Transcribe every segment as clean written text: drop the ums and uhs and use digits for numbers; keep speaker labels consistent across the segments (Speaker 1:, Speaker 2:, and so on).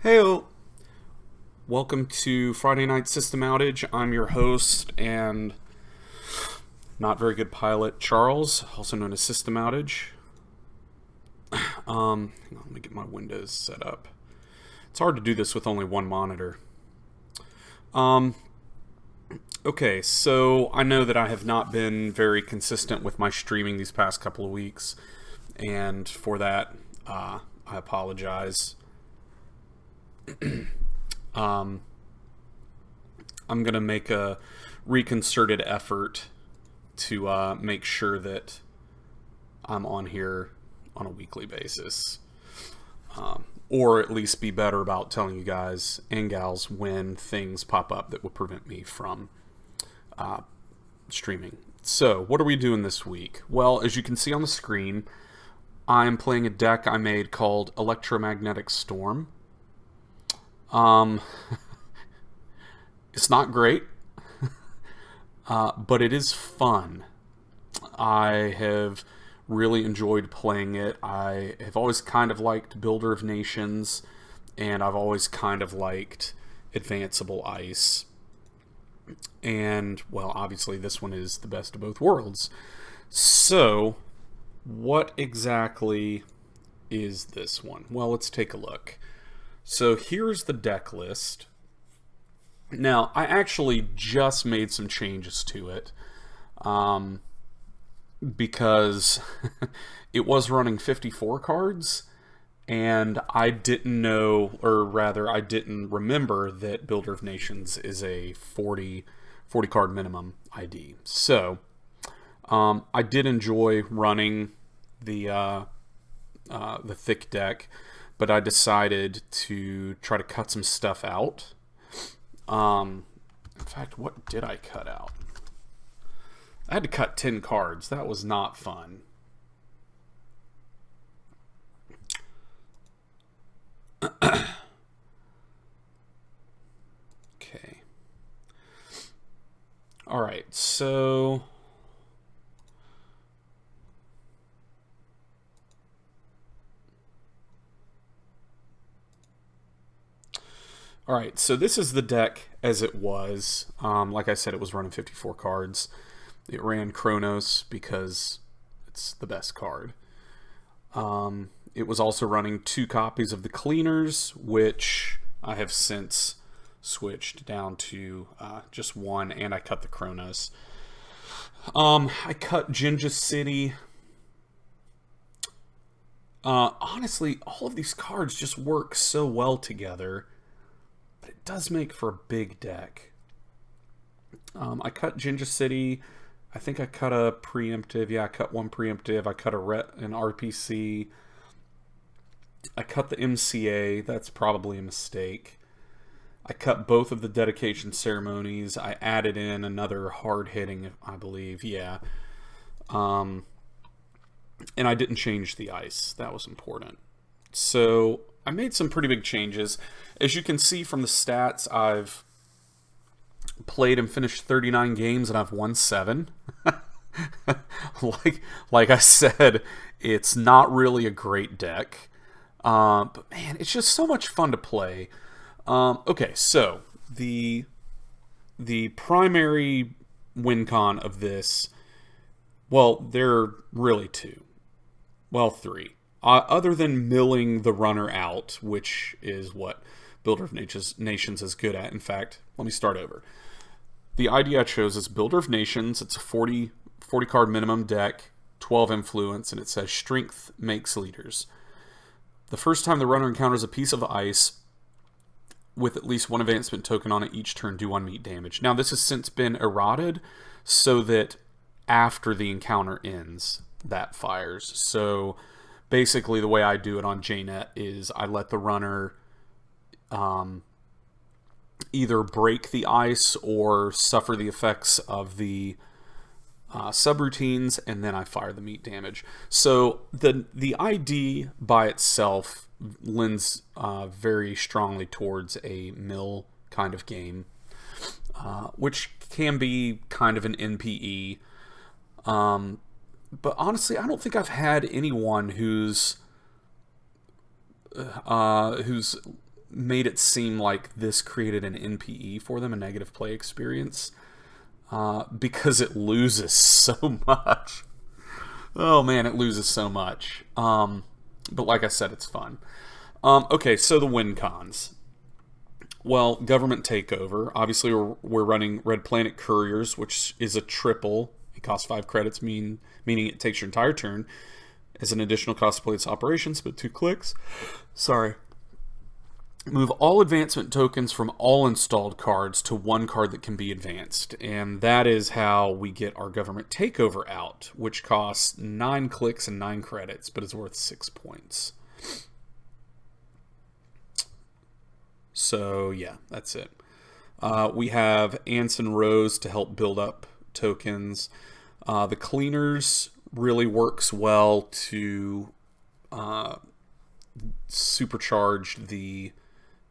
Speaker 1: Hey, welcome to Friday Night System Outage. I'm your host and not very good pilot, Charles, also known as System Outage. Hang on, let me get my Windows set up. It's hard to do this with only one monitor. Okay, so I know that I have not been very consistent with my streaming these past couple of weeks, and for that, I apologize. I'm going to make a reconcerted effort to make sure that I'm on here on a weekly basis. Or at least be better about telling you guys and gals when things pop up that would prevent me from streaming. So, what are we doing this week? Well, as you can see on the screen, I'm playing a deck I made called Electromagnetic Storm. It's not great, but it is fun. I have really enjoyed playing it. I have always kind of liked Builder of Nations, and I've always kind of liked Advanceable Ice. And, well, obviously this one is the best of both worlds. So, what exactly is this one? Well, let's take a look. So here's the deck list. Now, I actually just made some changes to it because it was running 54 cards, and I didn't know, or rather, I didn't remember that Builder of Nations is a 40 card minimum ID. So, I did enjoy running the thick deck, but I decided to try to cut some stuff out. In fact, what did I cut out? I had to cut 10 cards. That was not fun. Okay. Alright, so... Alright, so this is the deck as it was. Like I said, it was running 54 cards. It ran Chronos because it's the best card. It was also running 2 copies of the Cleaners, which I have since switched down to just 1, and I cut the Chronos. I cut Jinja City. Honestly, all of these cards just work so well together. It does make for a big deck. I cut Jinja City. I think I cut a preemptive. Yeah, I cut 1 preemptive. I cut an RPC. I cut the MCA. That's probably a mistake. I cut both of the dedication ceremonies. I added in another hard hitting, I believe. Yeah. And I didn't change the ice. That was important. So I made some pretty big changes. As you can see from the stats, I've played and finished 39 games, and I've won 7. like I said, it's not really a great deck. But man, it's just so much fun to play. Okay, so the primary win con of this, well, there are really 2. Well, 3. Other than milling the runner out, which is what Builder of Nations is good at. In fact, let me start over. The idea I chose is Builder of Nations. It's a 40 card minimum deck, 12 influence, and it says Strength makes leaders. The first time the runner encounters a piece of ice, with at least one advancement token on it each turn do 1 meat damage. Now this has since been errated so that after the encounter ends, that fires. So basically the way I do it on JNet is I let the runner either break the ice or suffer the effects of the subroutines, and then I fire the meat damage. So the ID by itself lends very strongly towards a mill kind of game, which can be kind of an NPE. But honestly, I don't think I've had anyone who's made it seem like this created an NPE for them, a negative play experience, because it loses so much. Oh man, it loses so much. But like I said, it's fun. Okay, so the win cons. Well, government takeover. Obviously, we're running Red Planet Couriers, which is a triple. It costs 5 credits, meaning it takes your entire turn. As an additional cost to play its operations, but 2 clicks. Sorry. Move all advancement tokens from all installed cards to 1 card that can be advanced. And that is how we get our government takeover out, which costs 9 clicks and 9 credits, but is worth 6 points. So, yeah, that's it. We have Ants and Rows to help build up tokens. The Cleaners really works well to supercharge the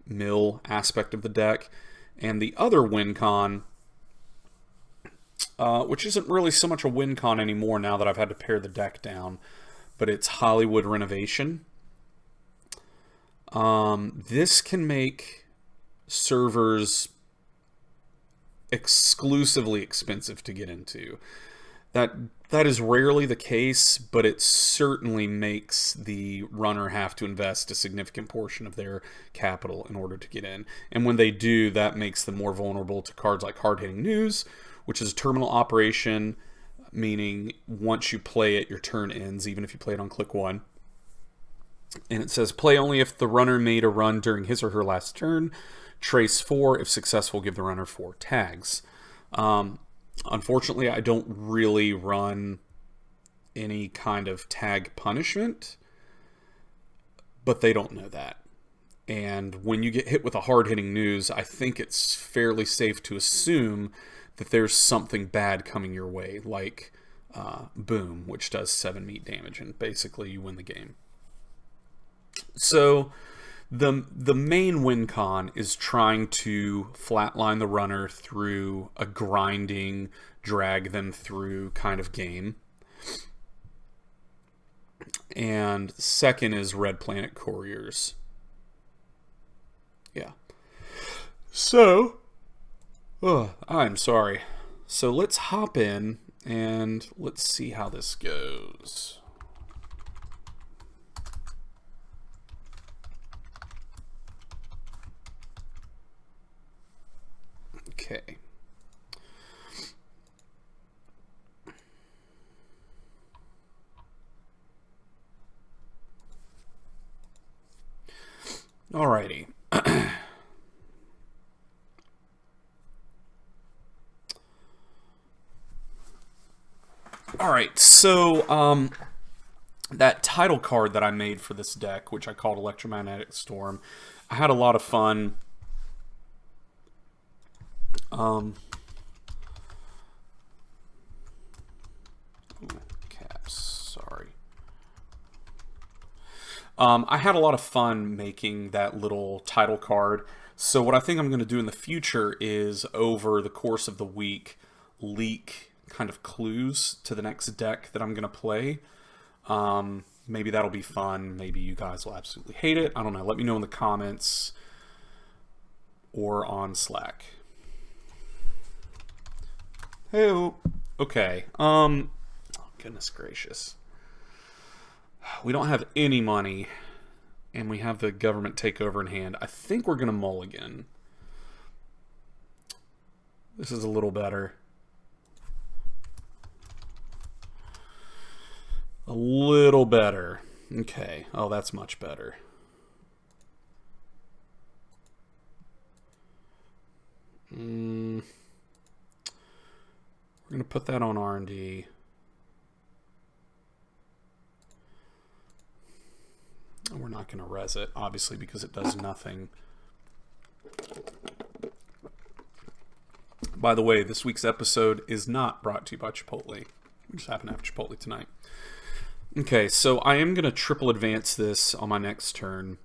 Speaker 1: mill aspect of the deck. And the other win con, which isn't really so much a win con anymore now that I've had to pare the deck down, but it's Hollywood Renovation. This can make servers exclusively expensive to get into. That is rarely the case, but it certainly makes the runner have to invest a significant portion of their capital in order to get in. And when they do, that makes them more vulnerable to cards like Hard-Hitting News, which is a terminal operation, meaning once you play it, your turn ends, even if you play it on click 1. And it says, play only if the runner made a run during his or her last turn. Trace 4. If successful, give the runner 4 tags. Unfortunately, I don't really run any kind of tag punishment, but they don't know that. And when you get hit with a hard-hitting news, I think it's fairly safe to assume that there's something bad coming your way, like Boom, which does 7 meat damage, and basically you win the game. So the main win con is trying to flatline the runner through a grinding, drag them through kind of game. And second is Red Planet Couriers. Yeah. So, I'm sorry. So let's hop in and let's see how this goes. Okay. Alrighty. Alright, so that title card that I made for this deck, which I called Electromagnetic Storm, I had a lot of fun. Caps, sorry. I had a lot of fun making that little title card. So what I think I'm going to do in the future is, over the course of the week, leak kind of clues to the next deck that I'm going to play. Maybe that'll be fun. Maybe you guys will absolutely hate it. I don't know. Let me know in the comments or on Slack. Hey, okay. Oh, goodness gracious. We don't have any money, and we have the government takeover in hand. I think we're going to mulligan. This is a little better. A little better. Okay. Oh, that's much better. We're going to put that on R&D. And we're not going to res it, obviously, because it does nothing. By the way, this week's episode is not brought to you by Chipotle. We just happen to have Chipotle tonight. Okay, so I am going to triple advance this on my next turn.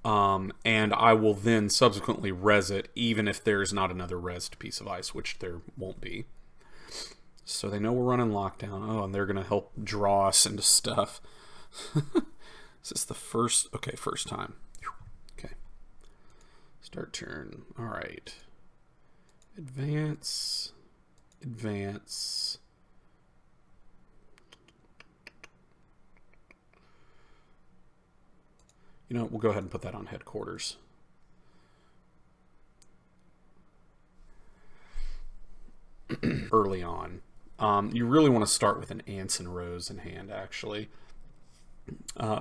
Speaker 1: And I will then subsequently res it, even if there's not another resed piece of ice, which there won't be. So they know we're running lockdown. Oh, and they're going to help draw us into stuff. Is this the first? Okay, first time. Okay. Start turn. All right. Advance. Advance. You know, we'll go ahead and put that on headquarters. Early on. You really want to start with an ants and rows in hand, actually.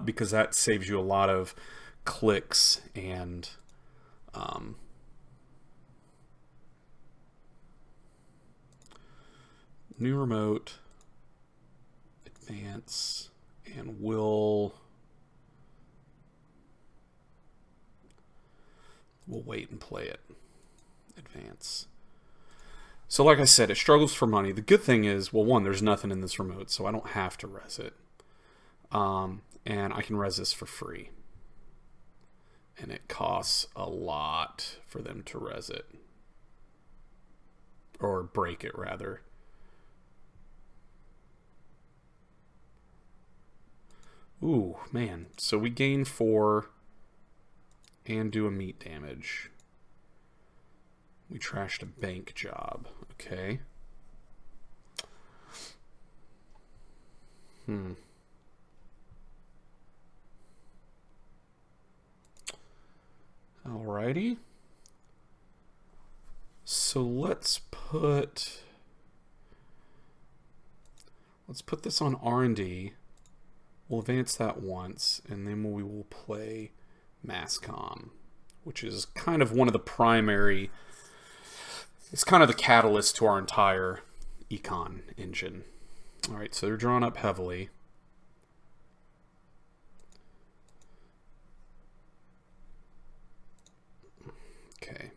Speaker 1: Because that saves you a lot of clicks and new remote, advance, and we'll wait and play it. Advance. So like I said, it struggles for money. The good thing is, well, one, there's nothing in this remote, so I don't have to res it. And I can res this for free. And it costs a lot for them to res it. Or break it, rather. Ooh, man. So we gain 4 and do a meat damage. We trashed a bank job. Okay. Alrighty. So let's put this on R&D. We'll advance that once, and then we will play Masscom, which is kind of one of the primary. It's kind of the catalyst to our entire econ engine. All right, so they're drawn up heavily. Okay,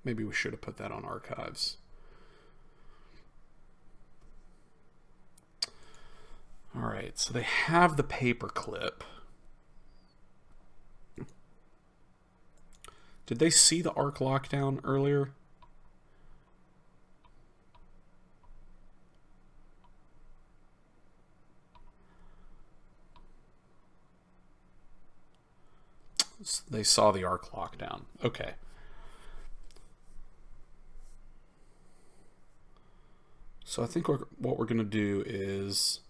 Speaker 1: maybe we should have put that on archives. All right, so they have the paperclip. Did they see the arc lockdown earlier? They saw the arc lockdown. Okay. So I think what we're going to do is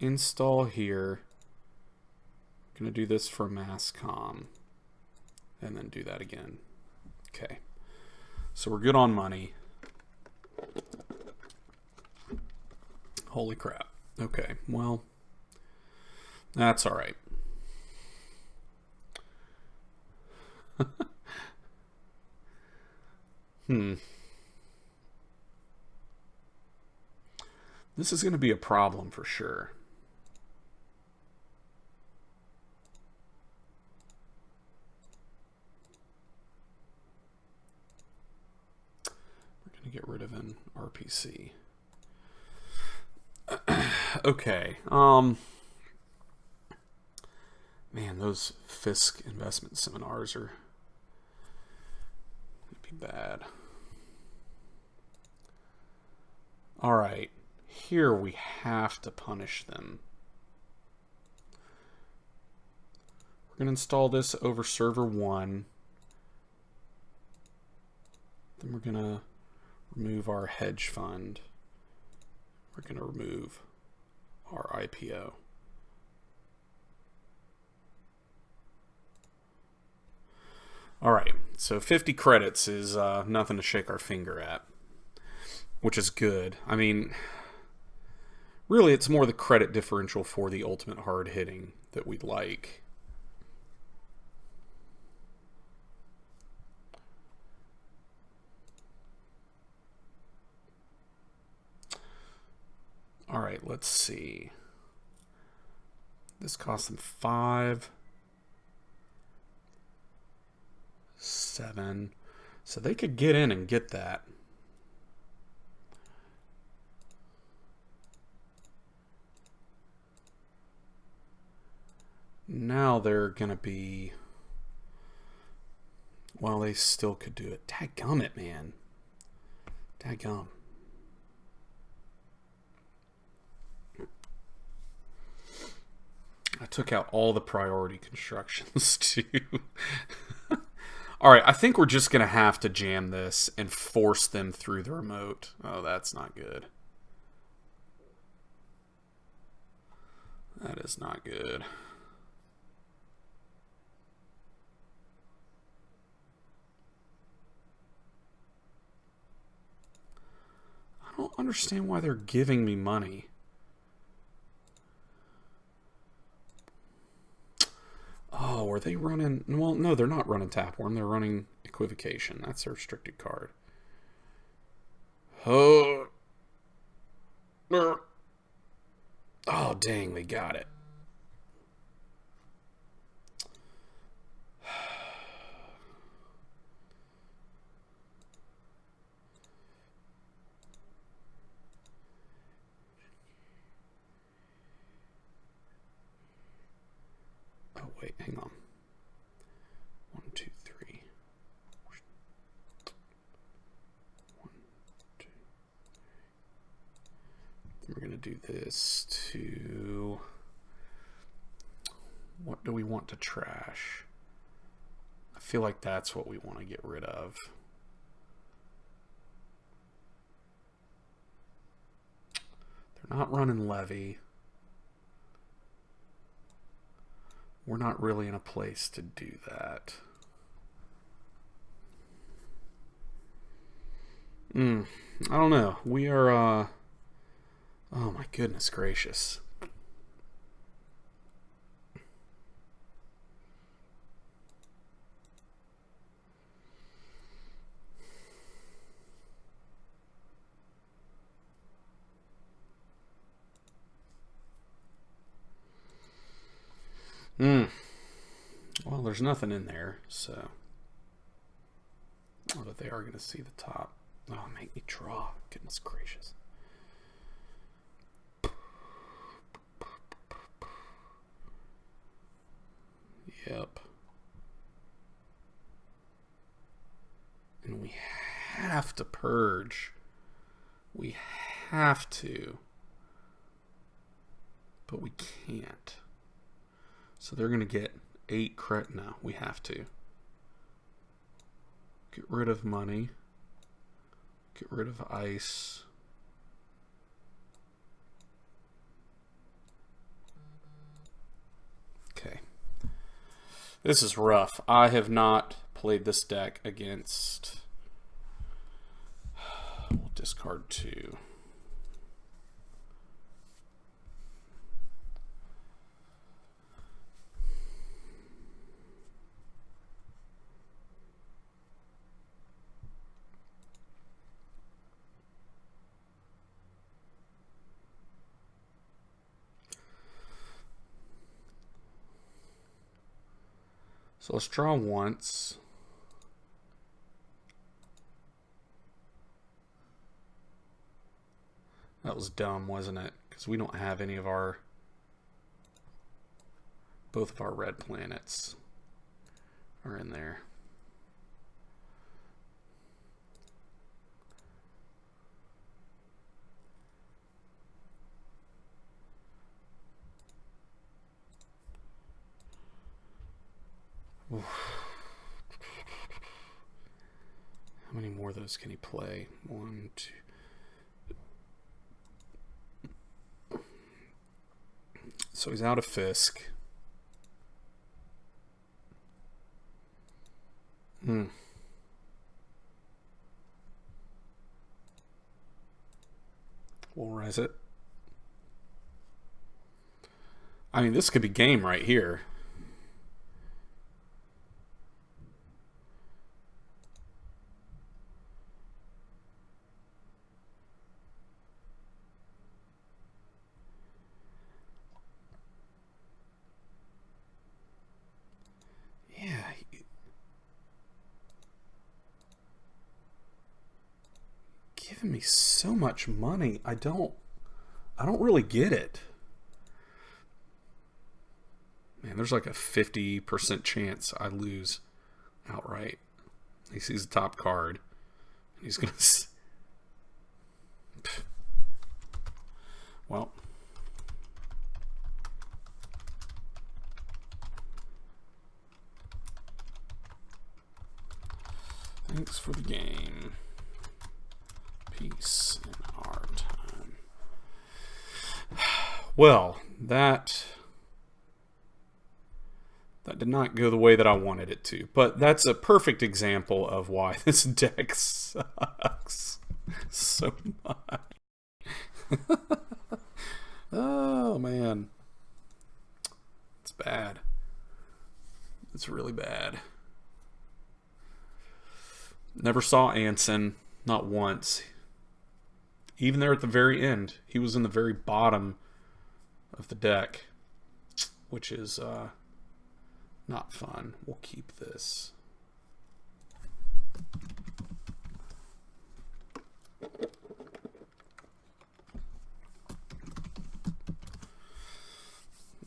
Speaker 1: install here. I'm going to do this for Masscom. And then do that again. Okay. So we're good on money. Holy crap. Okay. Well, that's all right. This is going to be a problem for sure. We're going to get rid of an RPC. Okay. Man, those Fisk investment seminars are be bad. All right, here we have to punish them. We're going to install this over server 1. Then we're going to remove our hedge fund. We're going to remove our IPO. All right, so 50 credits is nothing to shake our finger at, which is good. I mean, really, it's more the credit differential for the ultimate hard hitting that we'd like. All right, let's see. This cost them 5, 7. So they could get in and get that. Now they're going to be... Well, they still could do it. Dadgummit, man. Dadgum. I took out all the priority constructions, too. All right, I think we're just going to have to jam this and force them through the remote. Oh, that's not good. That is not good. I don't understand why they're giving me money. Oh, are they running... Well, no, they're not running Tapeworm. They're running Equivocation. That's a restricted card. Oh, dang, they got it. Oh, wait, hang on. 1, 2, 3. 1, 2. We're going to do this to... What do we want to trash? I feel like that's what we want to get rid of. They're not running Levy. We're not really in a place to do that. I don't know. We are, oh my goodness gracious. Well, there's nothing in there, so. Oh, but they are going to see the top. Oh, make me draw. Goodness gracious. Yep. And we have to purge. We have to. But we can't. So they're going to get 8 credit. No, we have to. Get rid of money. Get rid of ice. Okay. This is rough. I have not played this deck against... We'll discard 2. So let's draw once. That was dumb, wasn't it? Because we don't have any of our... Both of our red planets are in there. Oof. How many more of those can he play? 1, 2. So he's out of Fisk. We'll res it. I mean, this could be game right here. giving me so much money. I don't really get it. Man, there's like a 50% chance I lose outright. He sees the top card. He's going to... Well... Thanks for the game. Peace in our time. Well, that did not go the way that I wanted it to. But that's a perfect example of why this deck sucks so much. Oh, man. It's bad. It's really bad. Never saw Anson, not once. Even there at the very end, he was in the very bottom of the deck, which is not fun. We'll keep this.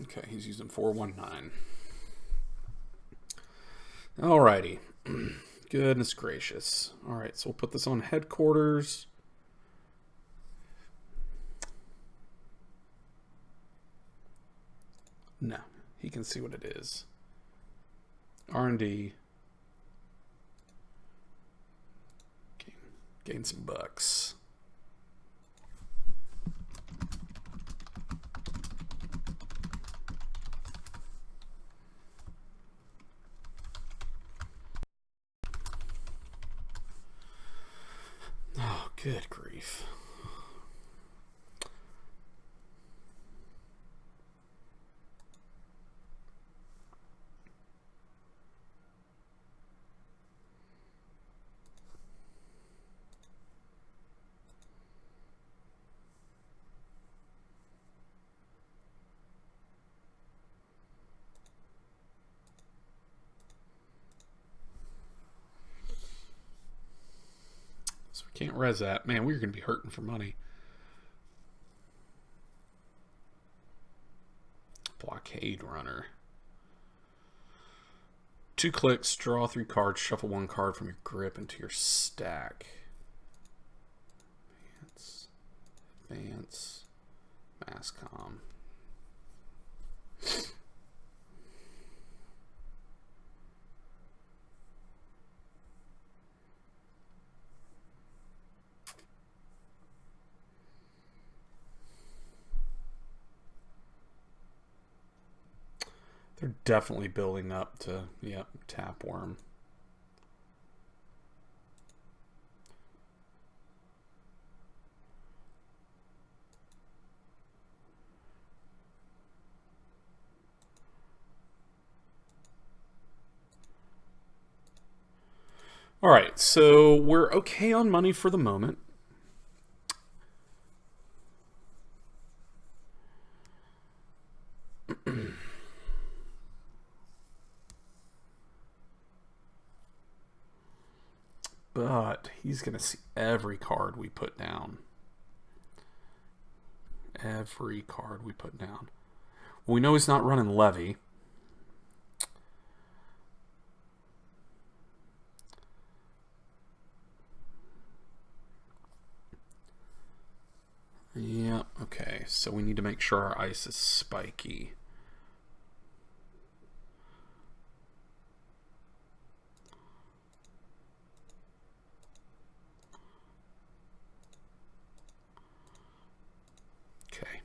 Speaker 1: Okay, he's using 419. Alrighty. Goodness gracious. Alright, so we'll put this on headquarters. No, he can see what it is. R&D. Gain some bucks. Oh, good grief. So we can't res that. Man, we're going to be hurting for money. Blockade Runner. 2 clicks, draw 3 cards, shuffle 1 card from your grip into your stack. Advance. Masscom. They're definitely building up to, yep, Tapworm. All right, so we're okay on money for the moment. But he's going to see every card we put down. Every card we put down. Well, we know he's not running Levy. Yeah, okay. So we need to make sure our ice is spiky. Okay.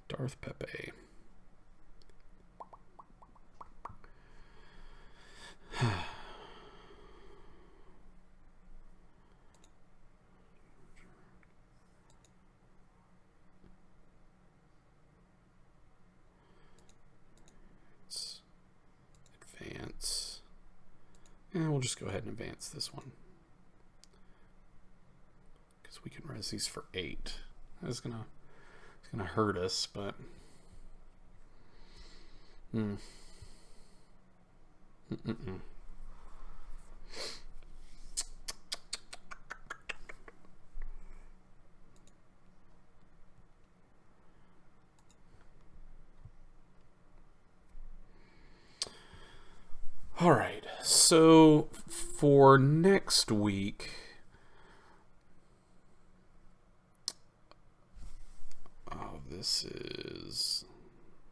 Speaker 1: Darth Pepe. Let's advance. And we'll just go ahead and advance this one. Because we can res these for 8. That's going to gonna hurt us, but all right, so for next week,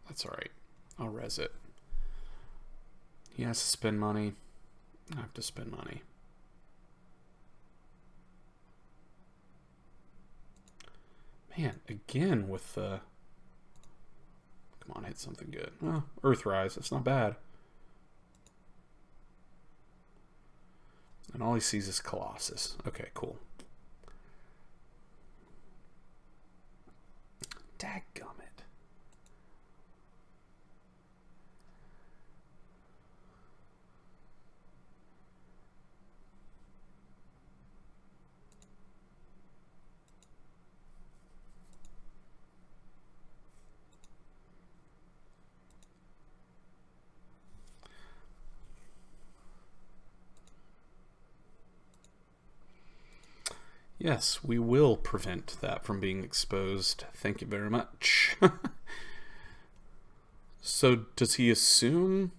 Speaker 1: that's all right. I'll res it. He has to spend money. I have to spend money. Man, again with the... Come on, hit something good. Oh, Earthrise, that's not bad. And all he sees is Colossus. Okay, cool. Dadgummit. Yes, we will prevent that from being exposed. Thank you very much. So, does he assume?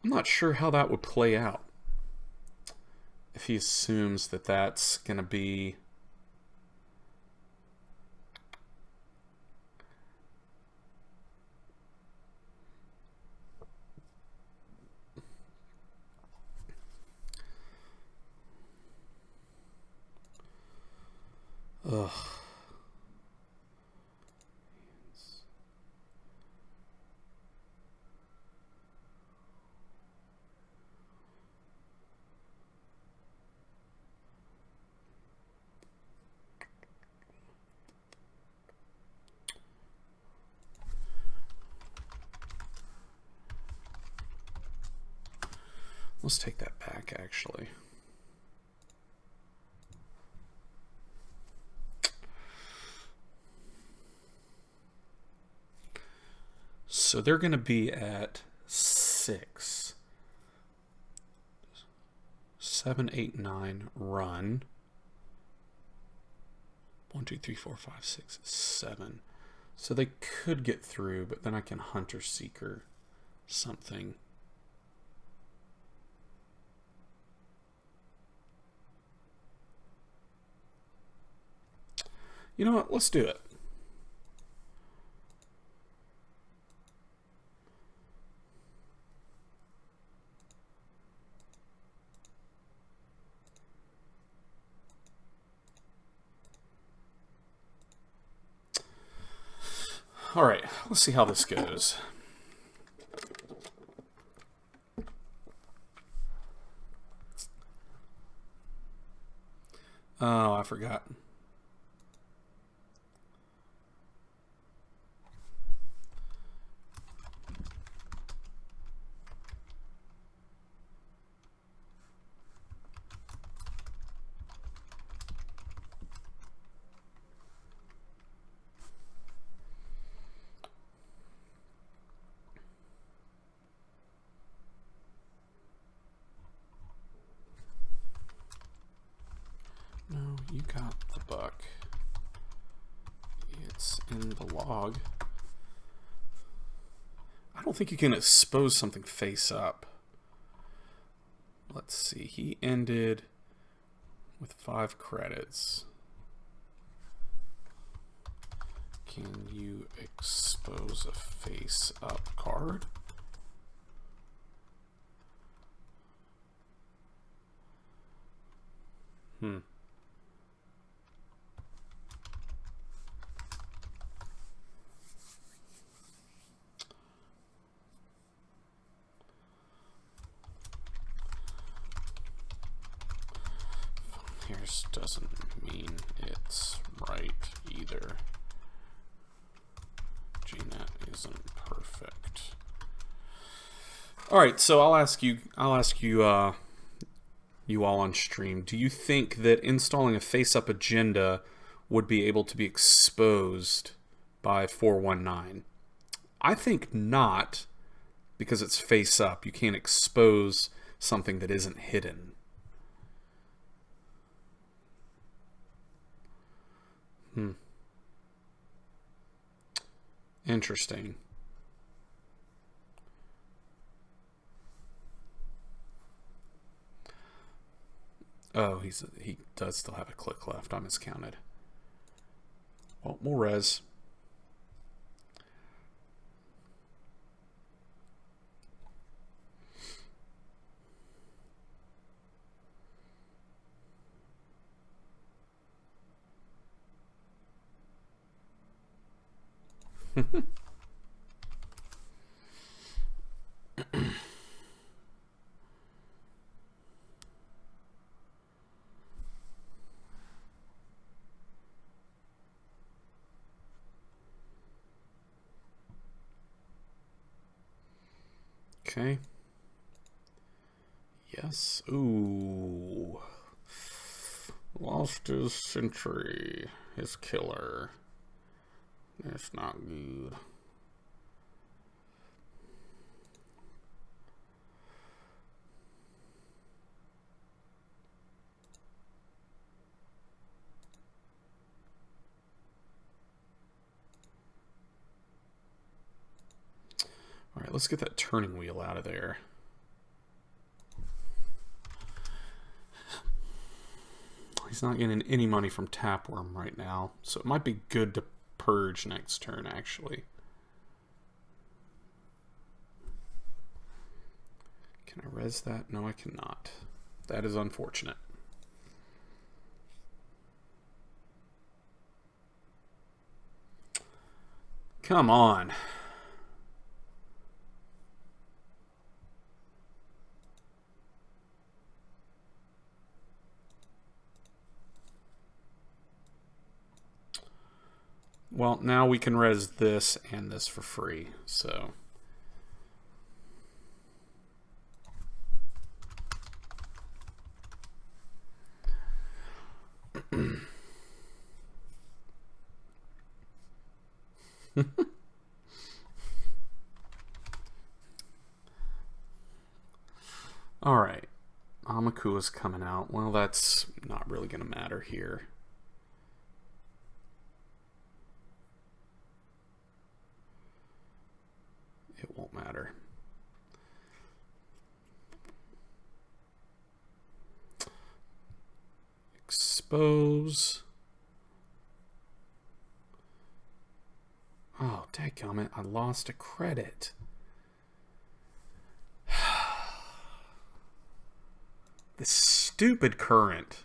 Speaker 1: I'm not sure how that would play out. If he assumes that that's going to be... Ugh. Let's take that back, actually. So they're going to be at 6. 7, 8, 9, run. 1, 2, 3, 4, 5, 6, 7. So they could get through, but then I can Hunter Seeker something. You know what? Let's do it. All right, let's see how this goes. Oh, I forgot. No, you got the buck. It's in the log. I don't think you can expose something face up. Let's see. He ended with 5 credits. Can you expose a face up card? Here's doesn't mean it's right either. GNet isn't perfect. All right, so I'll ask you you all on stream. Do you think that installing a face-up agenda would be able to be exposed by 419? I think not, because it's face up. You can't expose something that isn't hidden. Interesting. Oh, he does still have a click left. I miscounted. Well, we'll res. Okay. Yes. Ooh. Lost his sentry. His killer. That's not good. All right, let's get that turning wheel out of there. He's not getting any money from Tapworm right now, so it might be good to purge next turn, actually. Can I res that? No, I cannot. That is unfortunate. Come on. Well, now we can res this and this for free, so... Alright. Amakua's coming out. Well, that's not really going to matter here. It won't matter. Expose. Oh, dadgummit, I lost a credit. This stupid current.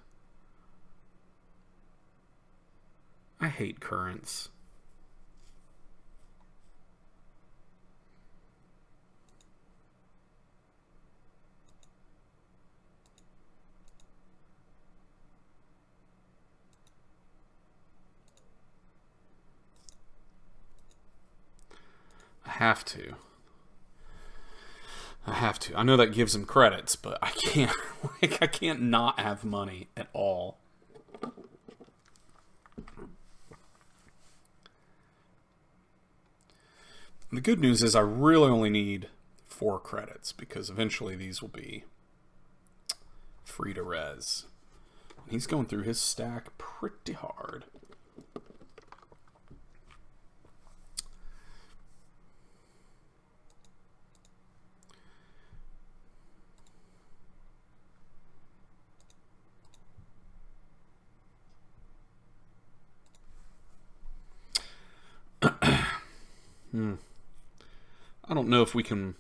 Speaker 1: I hate currents. I have to. I know that gives him credits, but I can't. I can't not have money at all. The good news is I really only need 4 credits, because eventually these will be free to res. He's going through his stack pretty hard. I don't know if we can.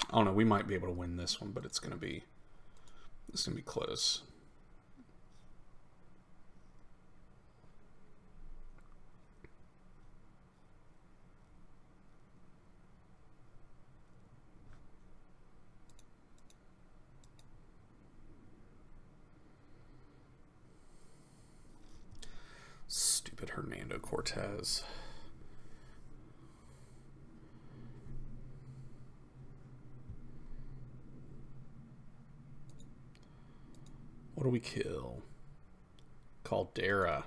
Speaker 1: I don't know. We might be able to win this one, but it's gonna be close. Stupid Hernando Cortez. What do we kill? Caldera.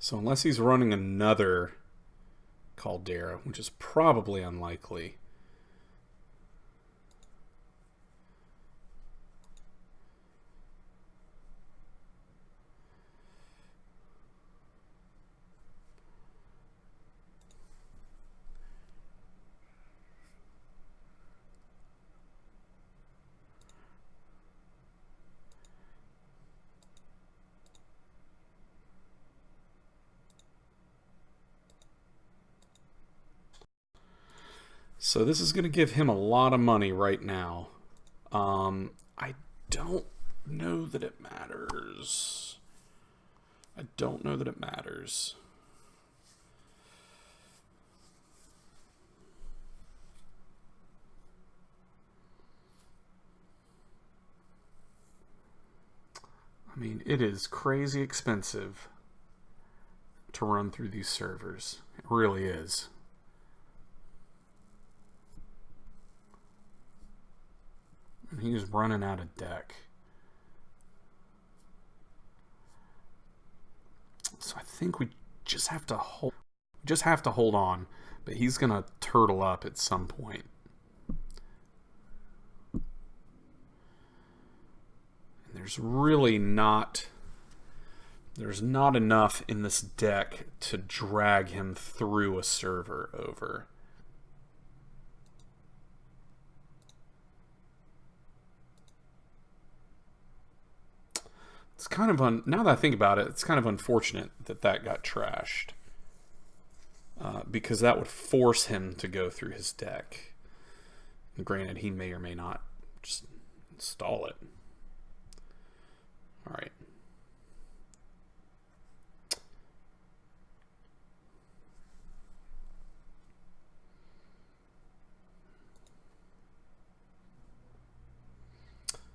Speaker 1: So unless he's running another Caldera, which is probably unlikely. So this is going to give him a lot of money right now. I don't know that it matters. I don't know that it matters. I mean, it is crazy expensive to run through these servers. It really is. And he's running out of deck. So I think we just have to hold on, but he's gonna turtle up at some point. And there's not enough in this deck to drag him through a server over. It's kind of now that I think about it, it's kind of unfortunate that that got trashed. Because that would force him to go through his deck. And granted, he may or may not just install it. Alright.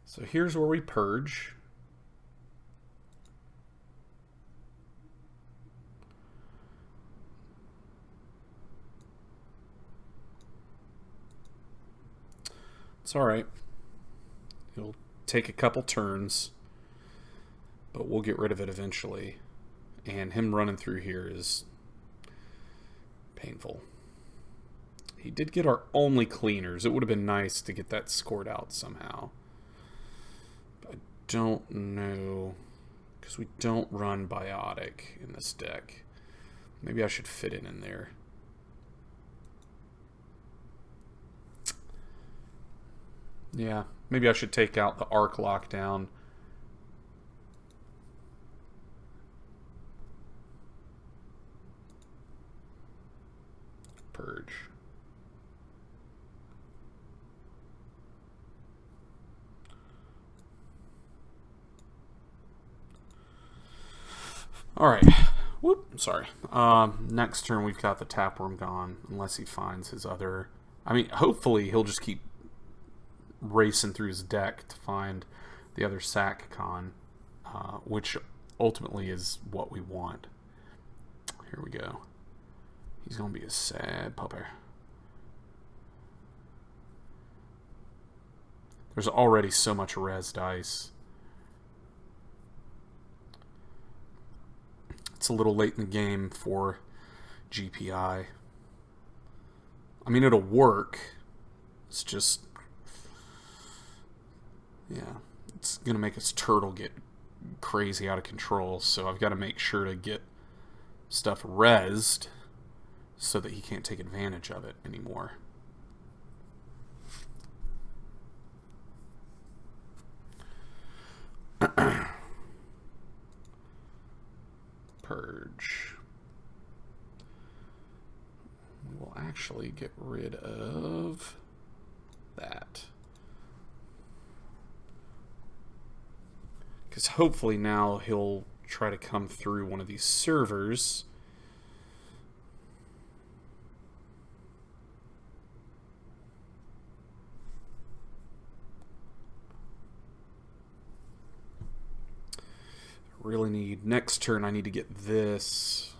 Speaker 1: So here's where we purge. It's alright. It'll take a couple turns, but we'll get rid of it eventually. And him running through here is painful. He did get our only cleaners. It would have been nice to get that scored out somehow. I don't know, because we don't run Biotic in this deck. Maybe I should fit it in there. Yeah, maybe I should take out the arc lockdown. Purge. Alright. Whoop, sorry. Next turn we've got the Tapeworm gone, unless he finds his other... I mean, hopefully he'll just keep racing through his deck to find the other sack con, which ultimately is what we want. Here we go. He's gonna be a sad pupper. There's already so much res dice. It's a little late in the game for GPI. I mean, it'll work. It's just... yeah, it's going to make his turtle get crazy out of control, so I've got to make sure to get stuff rezzed so that he can't take advantage of it anymore. Purge. We will actually get rid of that. Because hopefully now he'll try to come through one of these servers. I really need, next turn I need to get this.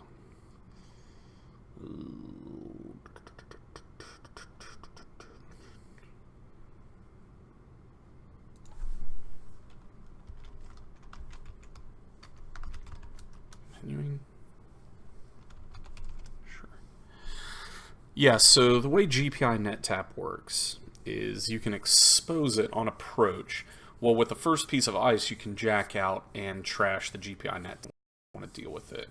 Speaker 1: Continuing. Yeah, so the way GPI NetTap works is you can expose it on approach. Well, with the first piece of ice, you can jack out and trash the GPI net. Want to deal with it.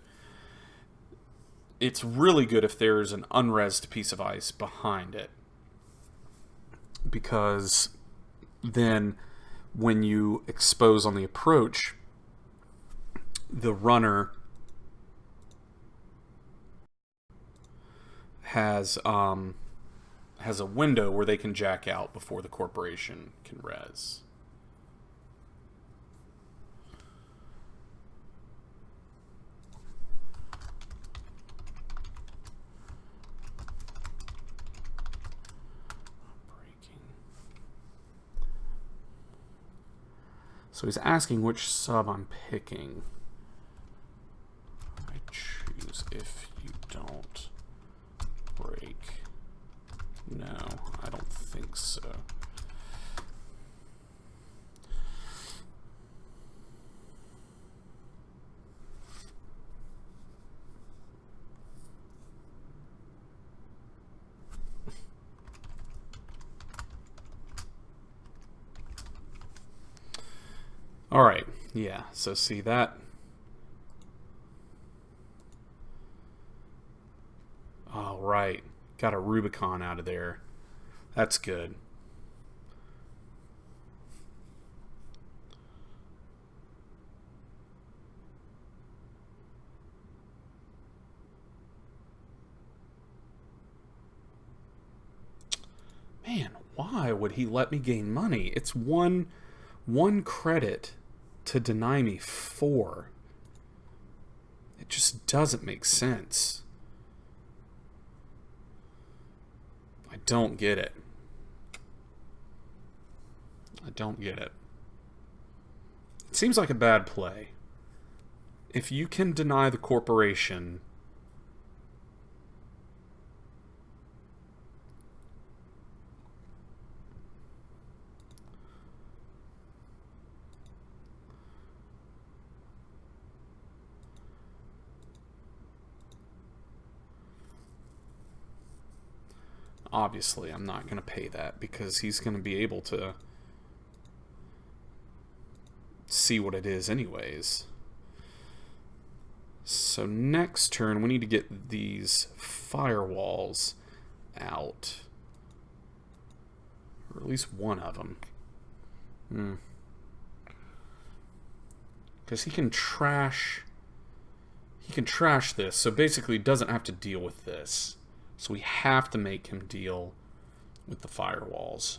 Speaker 1: It's really good if there's an unresed piece of ice behind it, because then when you expose on the approach, the runner has a window where they can jack out before the corporation can res. So he's asking which sub I'm picking. I choose if you don't break. No, I don't think so. All right, yeah, so see that? All right, got a Rubicon out of there. That's good. Man, why would he let me gain money? It's one credit to deny me 4. It just doesn't make sense. I don't get it. I don't get it. It seems like a bad play. If you can deny the corporation, obviously I'm not going to pay that because he's going to be able to see what it is anyways. So next turn we need to get these firewalls out, or at least one of them. Because he can trash this, so basically he doesn't have to deal with this. So we have to make him deal with the firewalls.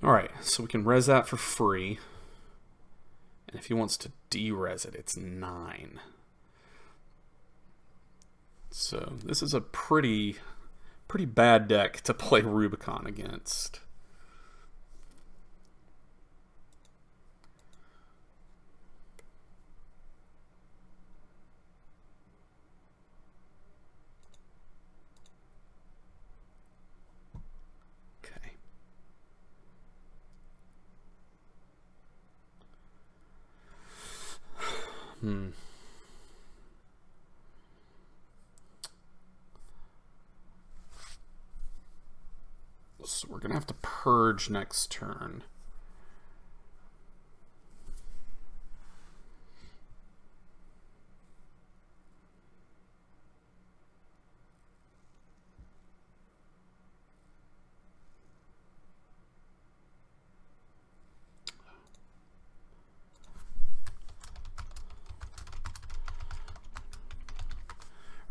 Speaker 1: Alright, so we can res that for free. And if he wants to de-res it, it's 9. So this is a pretty bad deck to play Rubicon against. So we're gonna have to purge next turn.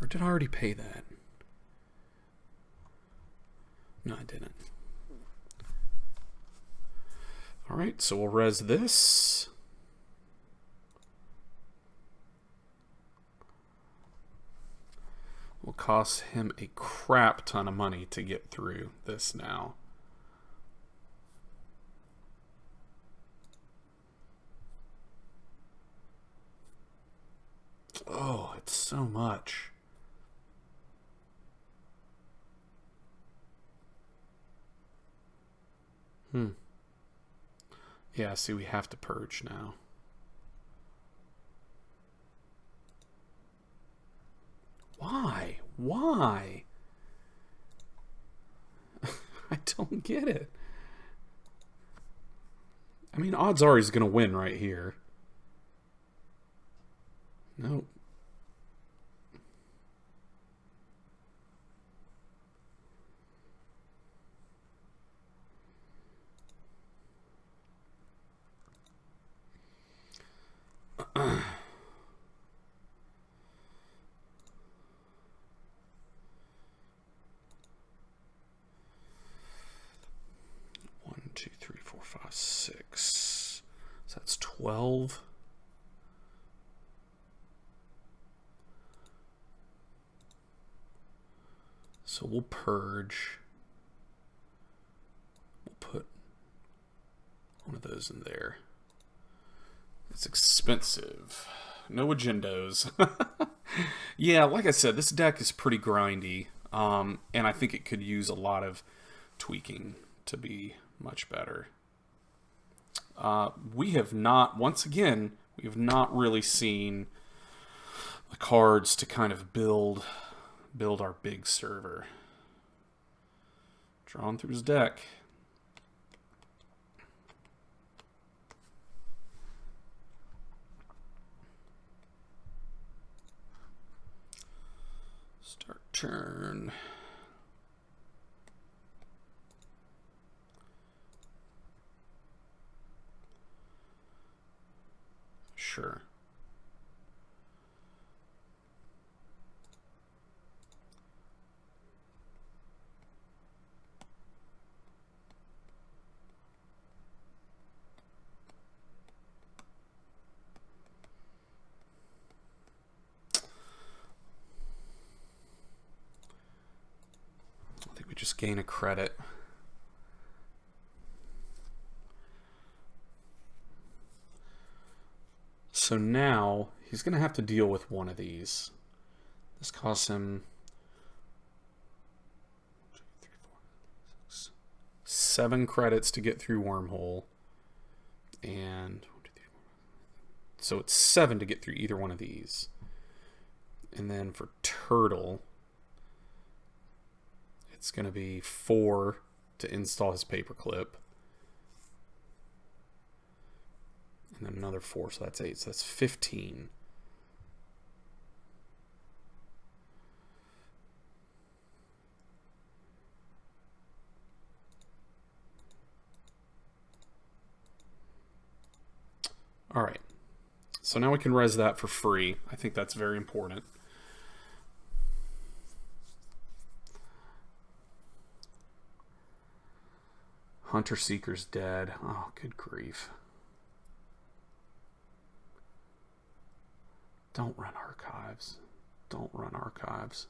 Speaker 1: Or did I already pay that? No, Alright, so we'll res this. Will cost him a crap ton of money to get through this now. Oh, it's so much. Yeah, see, we have to purge now. Why? Why? I don't get it. I mean, odds are he's going to win right here. Nope. One, two, three, four, five, six. So that's 12. So we'll purge. We'll put one of those in there. It's expensive. No agendas. Yeah, like I said, this deck is pretty grindy. And I think it could use a lot of tweaking to be much better. We have not, once again, we have not really seen the cards to kind of build our big server. Drawn through his deck. Start turn. Sure. I think we just gain a credit. So now he's going to have to deal with one of these. This costs him 7 credits to get through Wormhole. And so it's 7 to get through either one of these. And then for Turtle, it's going to be 4 to install his paperclip. And then another 4, so that's 8. So that's 15. All right. So now we can res that for free. I think that's very important. Hunter Seeker's dead. Oh, good grief. Don't run archives. Don't run archives.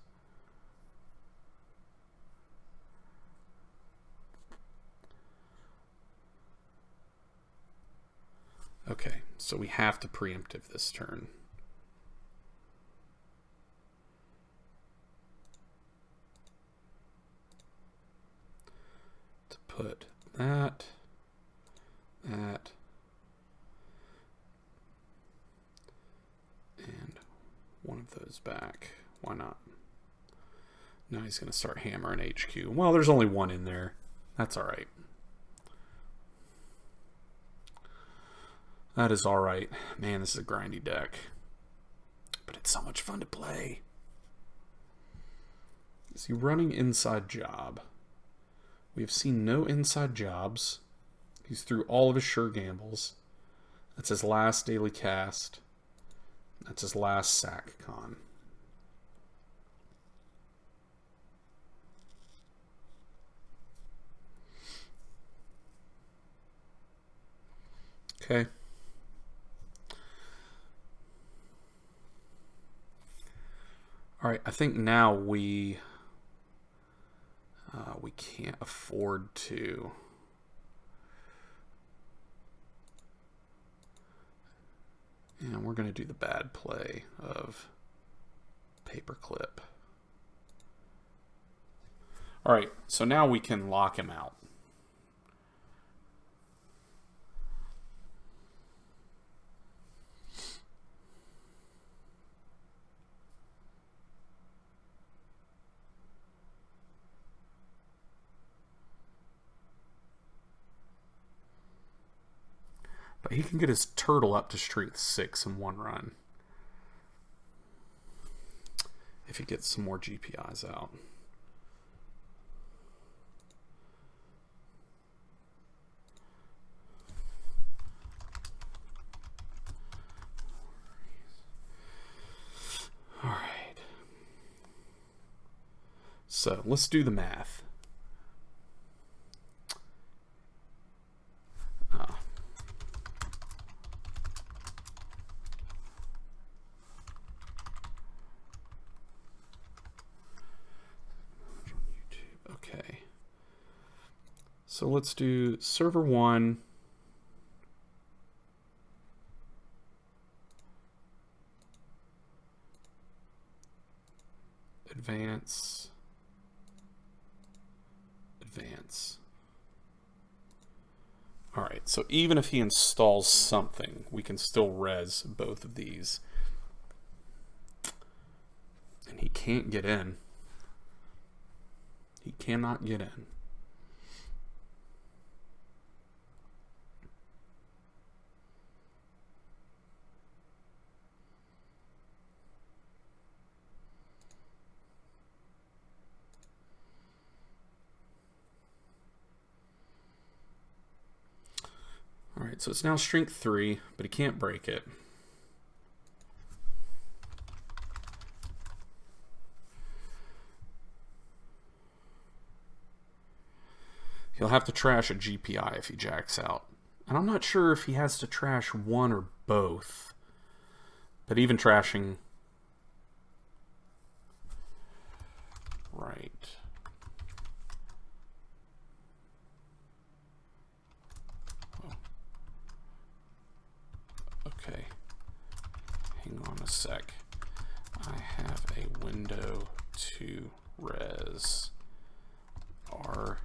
Speaker 1: Okay, so we have to preemptive this turn. To put that, and one of those back. Why not? Now he's going to start hammering HQ. Well, there's only one in there. That's all right. That is all right. Man, this is a grindy deck. But it's so much fun to play. Is he running inside job? We have seen no inside jobs. He's through all of his sure gambles. That's his last daily cast. That's his last sack con. Okay. All right, I think now we can't afford to. And we're going to do the bad play of paperclip. All right, so now we can lock him out. But he can get his turtle up to strength 6 in one run. If he gets some more GPIs out. All right. So let's do the math. Okay. So let's do server 1. Advance. Advance. All right, so even if he installs something, we can still res both of these. And he can't get in. He cannot get in. All right, so it's now strength 3, but he can't break it. He'll have to trash a GPI if he jacks out. And I'm not sure if he has to trash one or both. But even trashing... Right. Oh. Okay. Hang on a sec. I have a window to res R.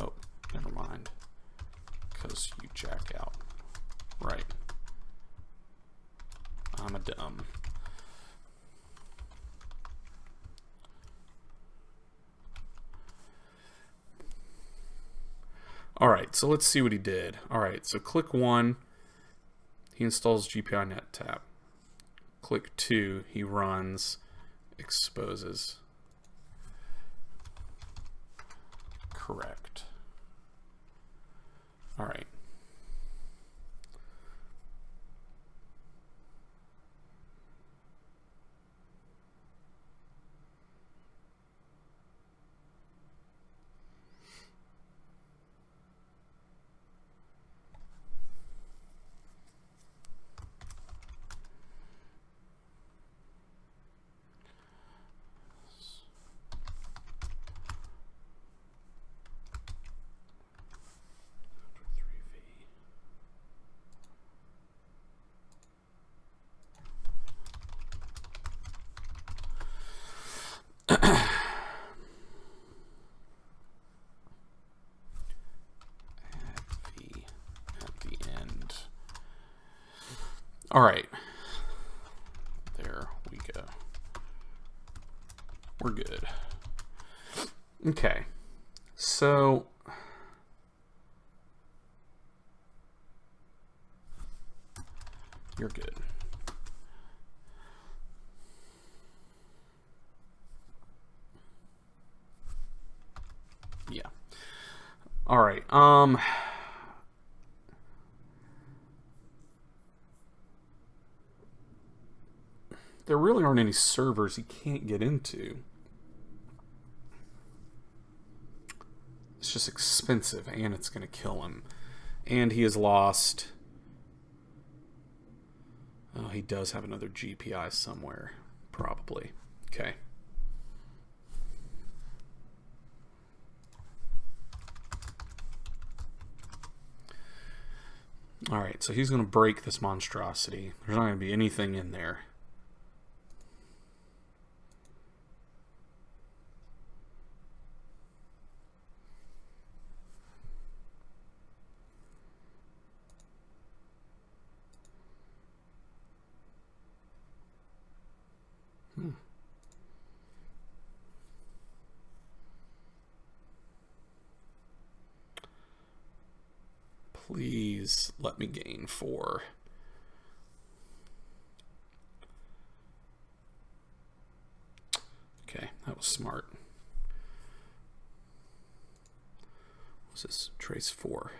Speaker 1: Oh, never mind. Because you jack out. Right. I'm a dumb. Alright, so let's see what he did. Alright, so click 1, he installs GPI net tap. Click 2, he runs, exposes. Correct. All right. All right, there we go. We're good. Okay, so you're good. Yeah. All right. There really aren't any servers he can't get into. It's just expensive, and it's going to kill him. And he has lost... Oh, he does have another GPI somewhere. Probably. Okay. Alright, so he's going to break this monstrosity. There's not going to be anything in there. Please let me gain 4. Okay, that was smart. What's this? Trace 4.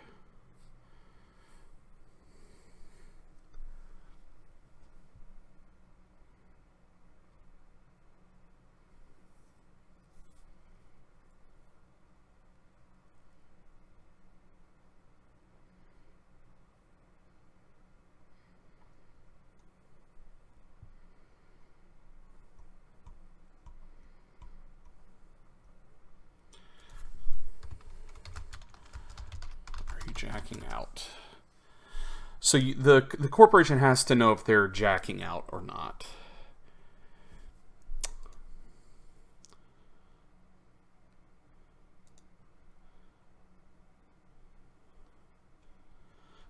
Speaker 1: Jacking out. So the corporation has to know if they're jacking out or not.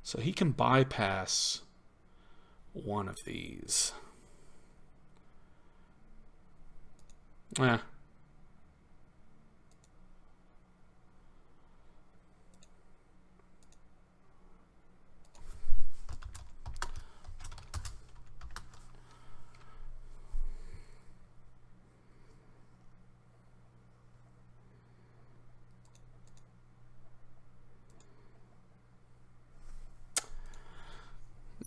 Speaker 1: So he can bypass one of these.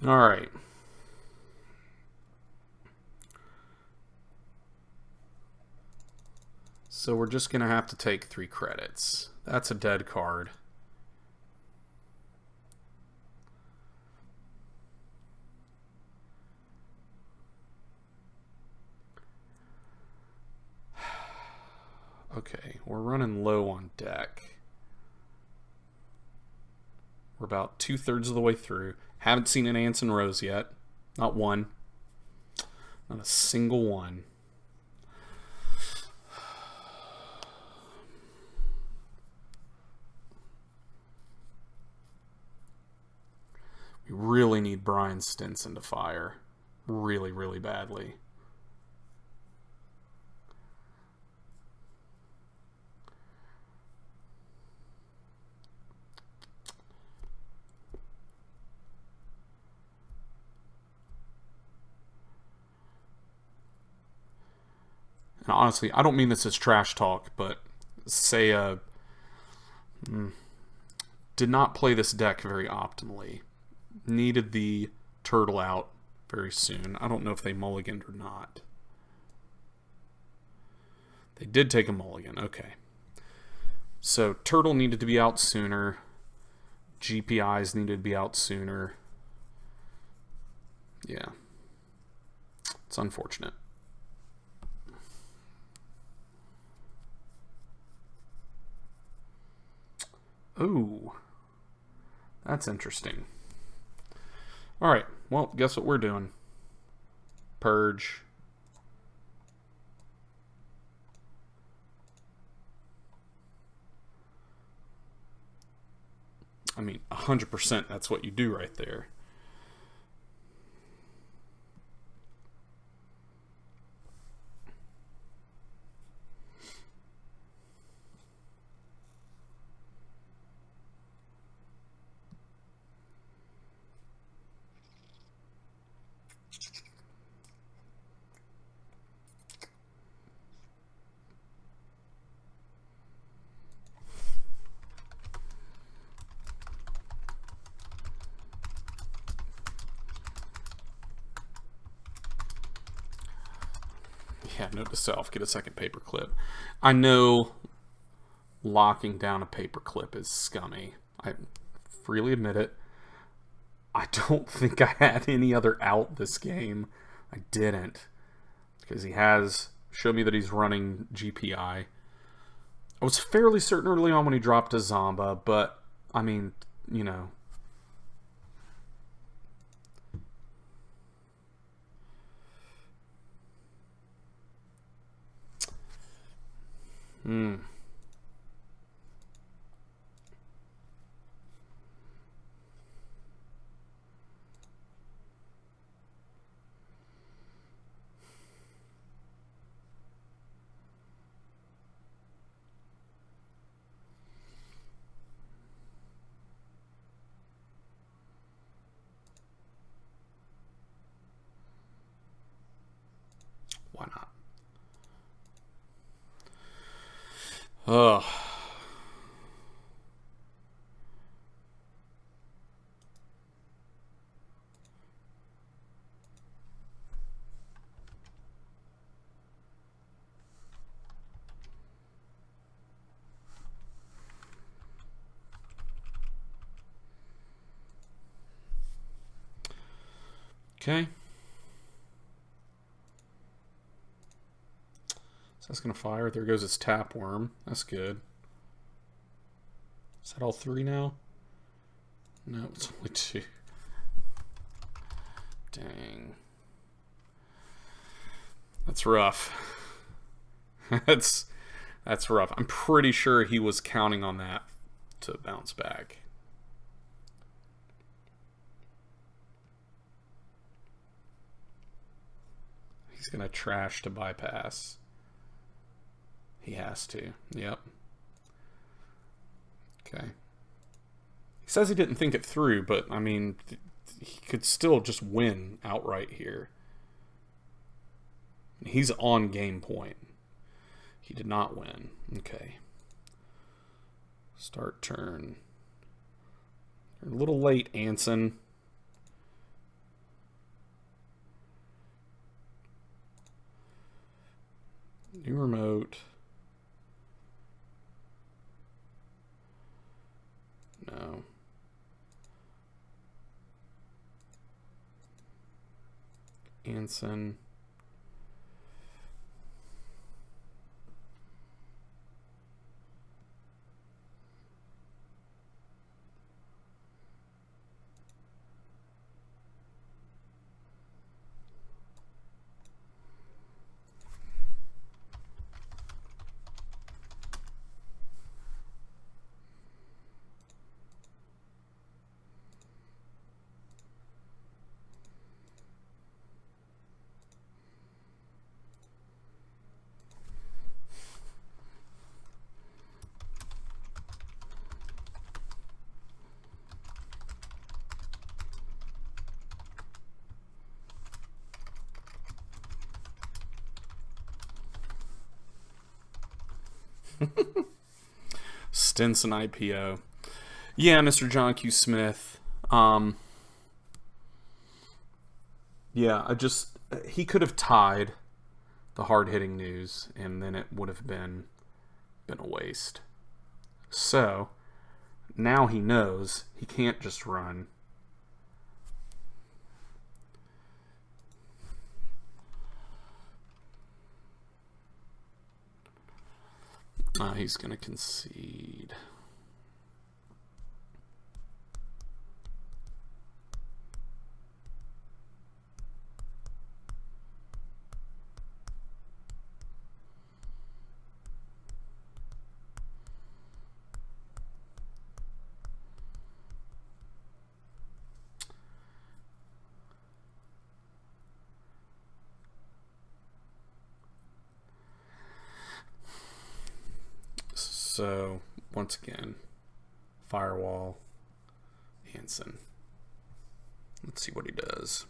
Speaker 1: All right. So we're just going to have to take 3 credits. That's a dead card. Okay, we're running low on deck. We're about 2/3 of the way through. Haven't seen an Ants and Rose yet. Not one. Not a single one. We really need Brian Stinson to fire. Really, really badly. And honestly, I don't mean this as trash talk, but Seiya did not play this deck very optimally. Needed the turtle out very soon. I don't know if they mulliganed or not. They did take a mulligan. Okay. So turtle needed to be out sooner. GPIs needed to be out sooner. Yeah. It's unfortunate. Ooh. That's interesting. Alright, well, guess what we're doing? Purge. I mean, 100% that's what you do right there. Yeah, note to self, get a second paperclip. I know locking down a paperclip is scummy. I freely admit it. I don't think I had any other out this game. I didn't. Because he has showed me that he's running GPI. I was fairly certain early on when he dropped a Zomba, but, I mean, you know. Why not? Ugh. Okay. So that's going to fire. There goes its Tapworm. That's good. Is that all three now? No, it's only two. Dang. That's rough. That's rough. I'm pretty sure he was counting on that to bounce back. He's going to trash to bypass. He has to. Yep. Okay. He says he didn't think it through, but, I mean, he could still just win outright here. He's on game point. He did not win. Okay. Start turn. You're a little late, Anson. New remote. No. Anson. Stinson IPO. Yeah, Mr. John Q. Smith. Yeah, he could have tied the hard-hitting news, and then it would have been a waste. So, now he knows he can't just run. He's going to concede. So, once again, firewall, Hansen. Let's see what he does.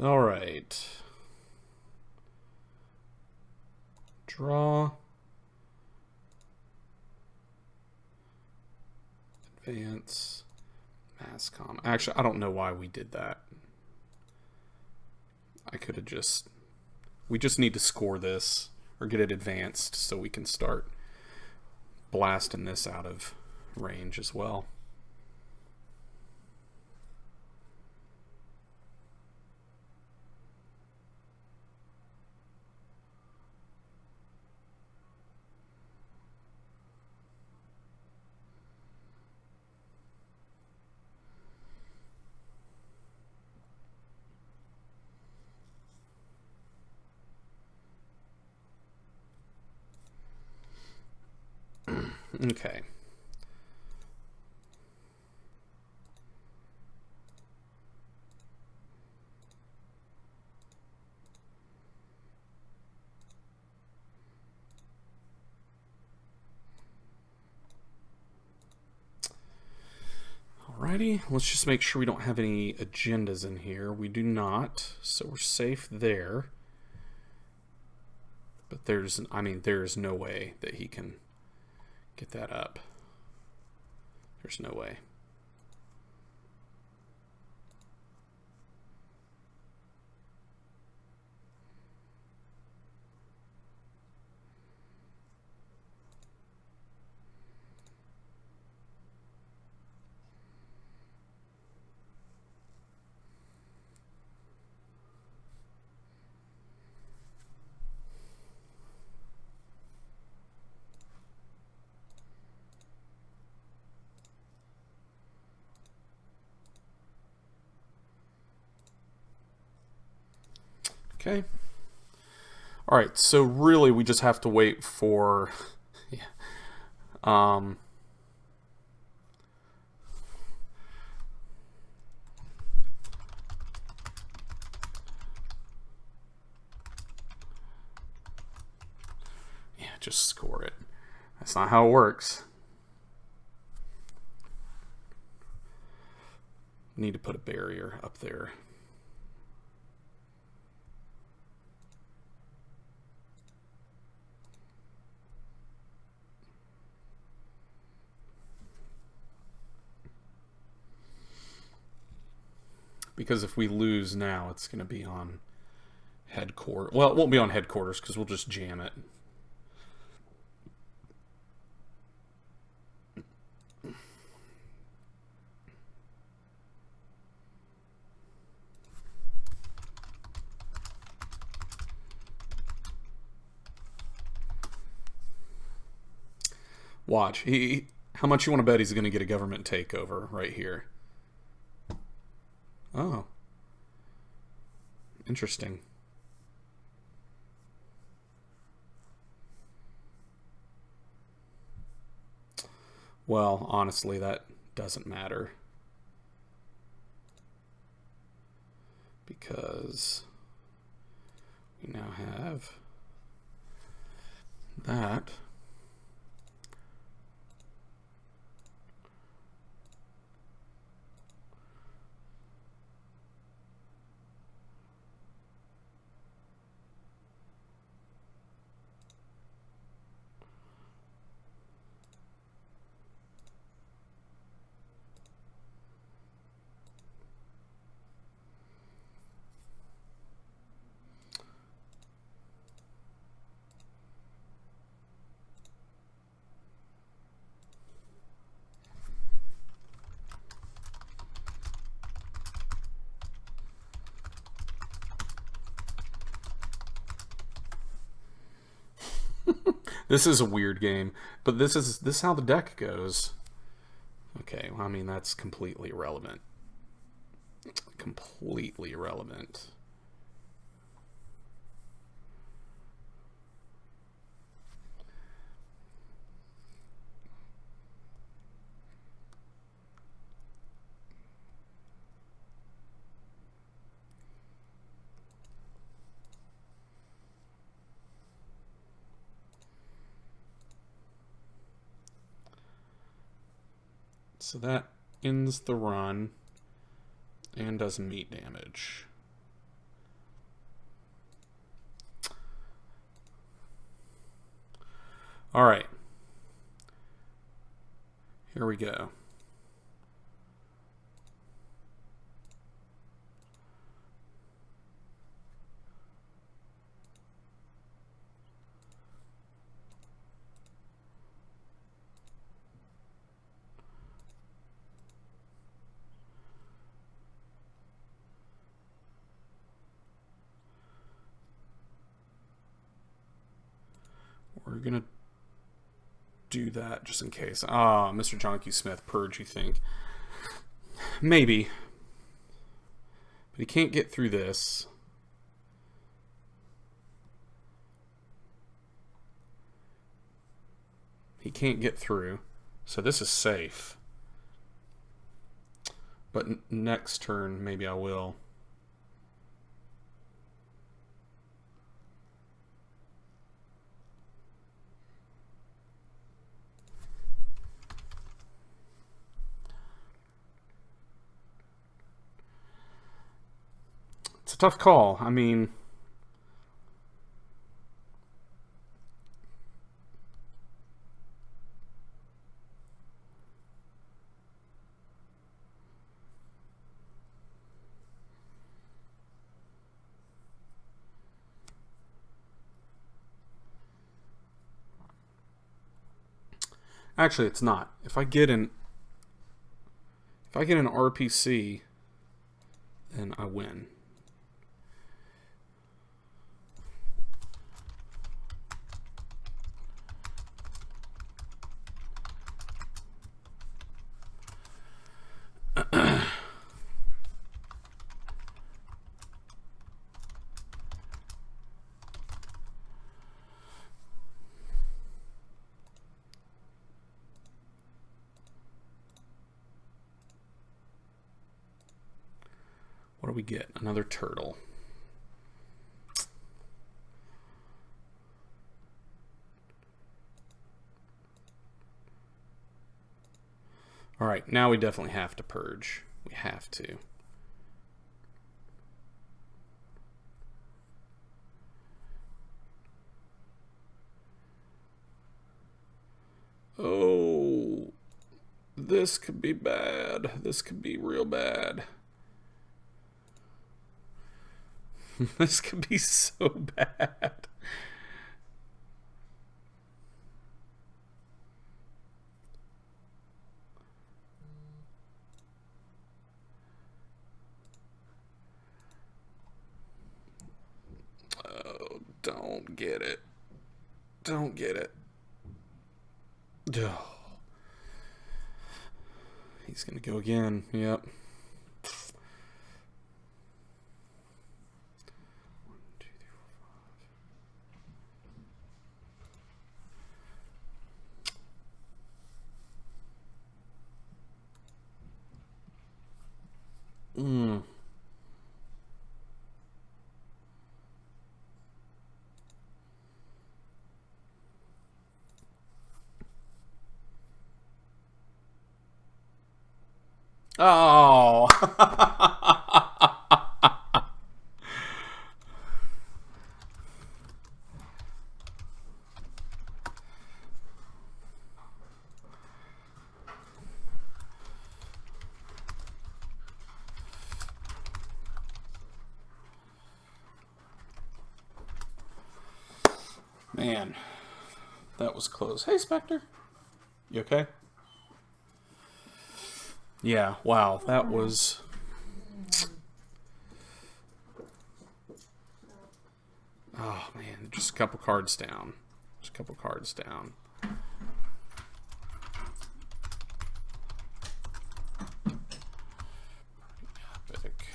Speaker 1: All right. Draw. Advance. Masscom. Actually, I don't know why we did that. I could have just... We just need to score this or get it advanced so we can start blasting this out of range as well. Okay. Alrighty, let's just make sure we don't have any agendas in here. We do not, so we're safe there. But there's no way that he can get that up. There's no way. Okay. All right, so really we just have to wait for yeah. Yeah, just score it. That's not how it works. Need to put a barrier up there. Because if we lose now, it's going to be on headquarters. Well, it won't be on headquarters because we'll just jam it. Watch. How much you want to bet he's going to get a government takeover right here? Oh. Interesting. Well, honestly, that doesn't matter. Because we now have that. This is a weird game, but this is how the deck goes. Okay, well, I mean, that's completely irrelevant. Completely irrelevant. So that ends the run and does meat damage. All right. Here we go. We're going to do that just in case. Ah, Mr. Jonky Smith, purge, you think? Maybe. But he can't get through this. He can't get through. So this is safe. But next turn, maybe I will. It's a tough call. I mean, actually it's not. If I get an RPC, then I win. What do we get? Another turtle. All right, now we definitely have to purge. We have to. Oh, this could be bad. This could be real bad. This could be so bad. Oh, don't get it. Don't get it. Oh. He's going to go again. Yep. Oh. Man, that was close. Hey, Spectre. You okay? Yeah, wow, that was... Oh, man, just a couple cards down. Just a couple cards down. Epic.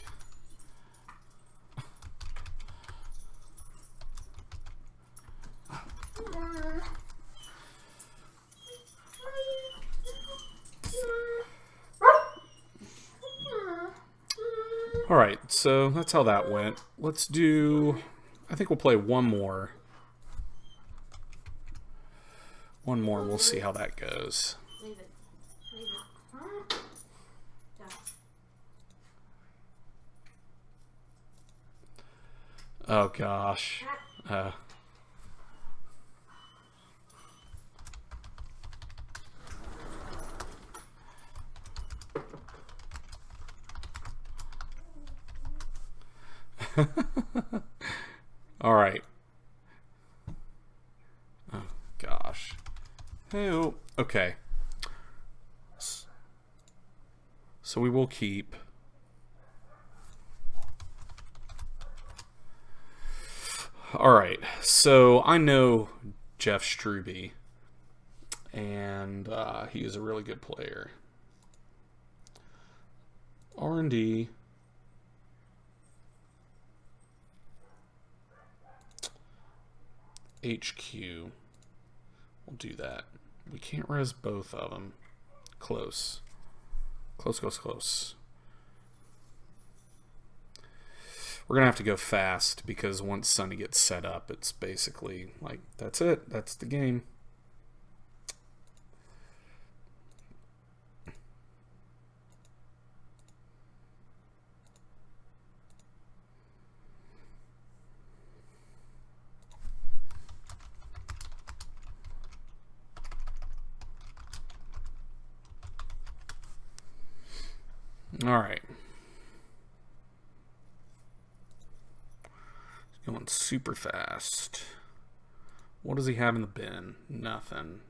Speaker 1: Alright, so that's how that went. Let's do... I think we'll play one more. One more and we'll see how that goes.
Speaker 2: Leave it. Leave it.
Speaker 1: Oh gosh. All right. Oh, gosh. Hey, okay. So we will keep. All right. So I know Jeff Struby, and he is a really good player. R&D. HQ. We'll do that. We can't res both of them. Close. Close, close, close. We're going to have to go fast because once Sunny gets set up, it's basically like, that's it. That's the game. All right. Going super fast. What does he have in the bin? Nothing.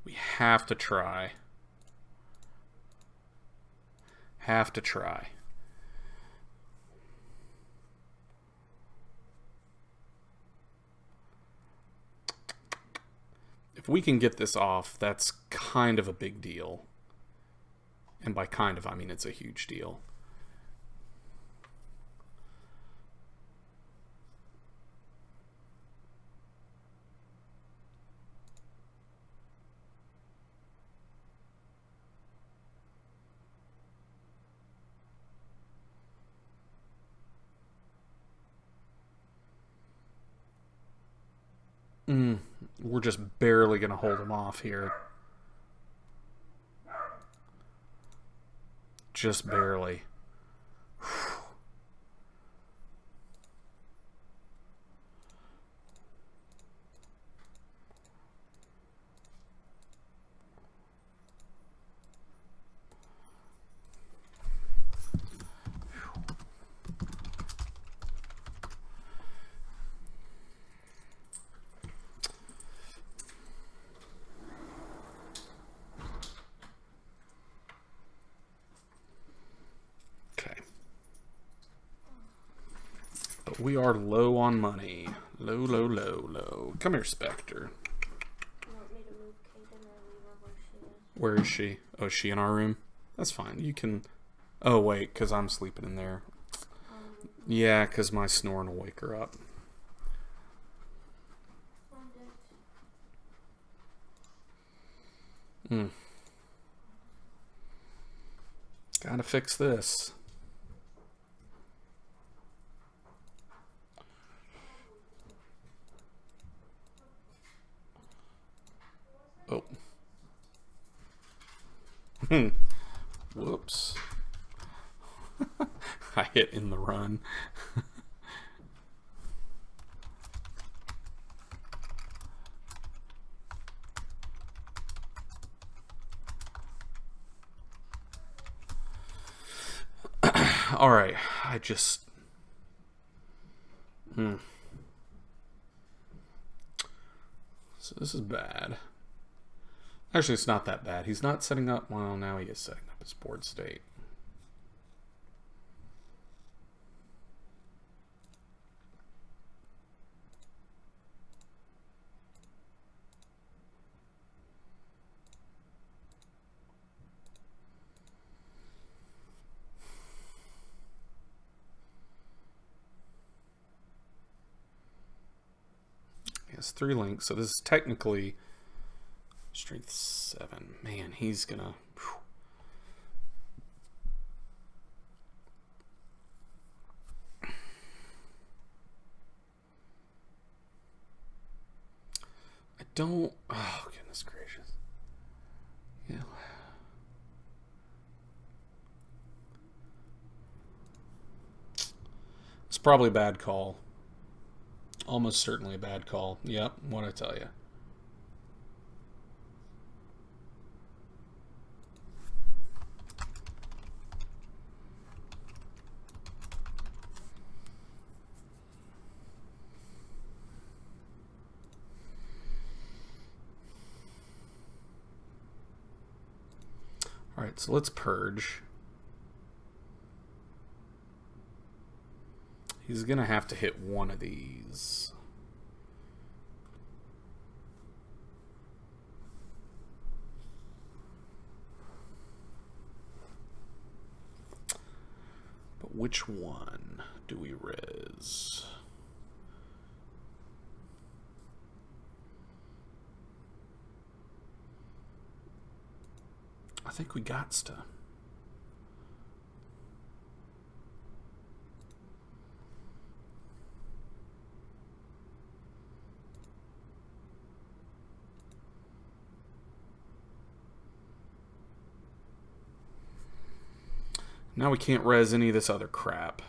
Speaker 1: We have to try. Have to try. If we can get this off, that's kind of a big deal. And by kind of, I mean it's a huge deal. We're just barely going to hold him off here. Just barely. We are low on money. Low, low, low, low. Come here, Spectre.
Speaker 2: You want me to move Kaden or leave her where she is?
Speaker 1: Where is she? Oh, is she in our room? That's fine. You can... Oh, wait, because I'm sleeping in there. Yeah, because my snoring will wake her up. Gotta fix this. Oh. Whoops. I hit in the run. All right, I just... So this is bad. Actually, it's not that bad. He's not setting up... Well, now he is setting up his board state. He has 3 links, so this is technically... Strength 7. Man, he's gonna... I don't... Oh, goodness gracious. Yeah. It's probably a bad call. Almost certainly a bad call. Yep, what'd I tell you? Alright, so let's purge. He's gonna have to hit one of these. But which one do we res? I think we got to. Now we can't res any of this other crap.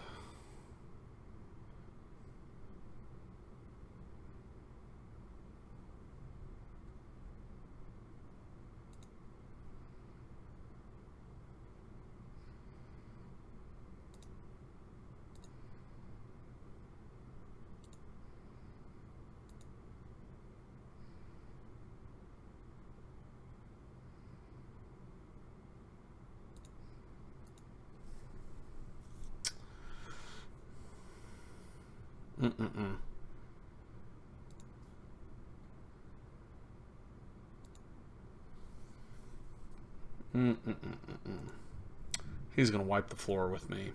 Speaker 1: Mm-mm-mm. He's gonna wipe the floor with me.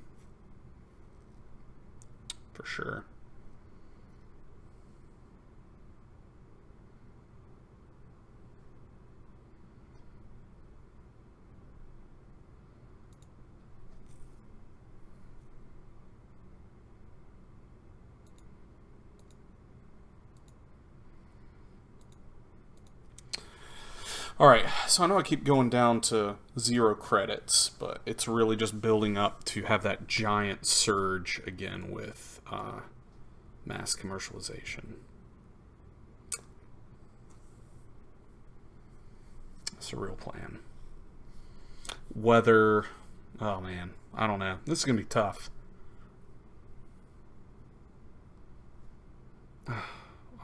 Speaker 1: For sure. Alright, so I know I keep going down to 0 credits, but it's really just building up to have that giant surge again with mass commercialization. That's a real plan. Whether... oh man, I don't know. This is going to be tough.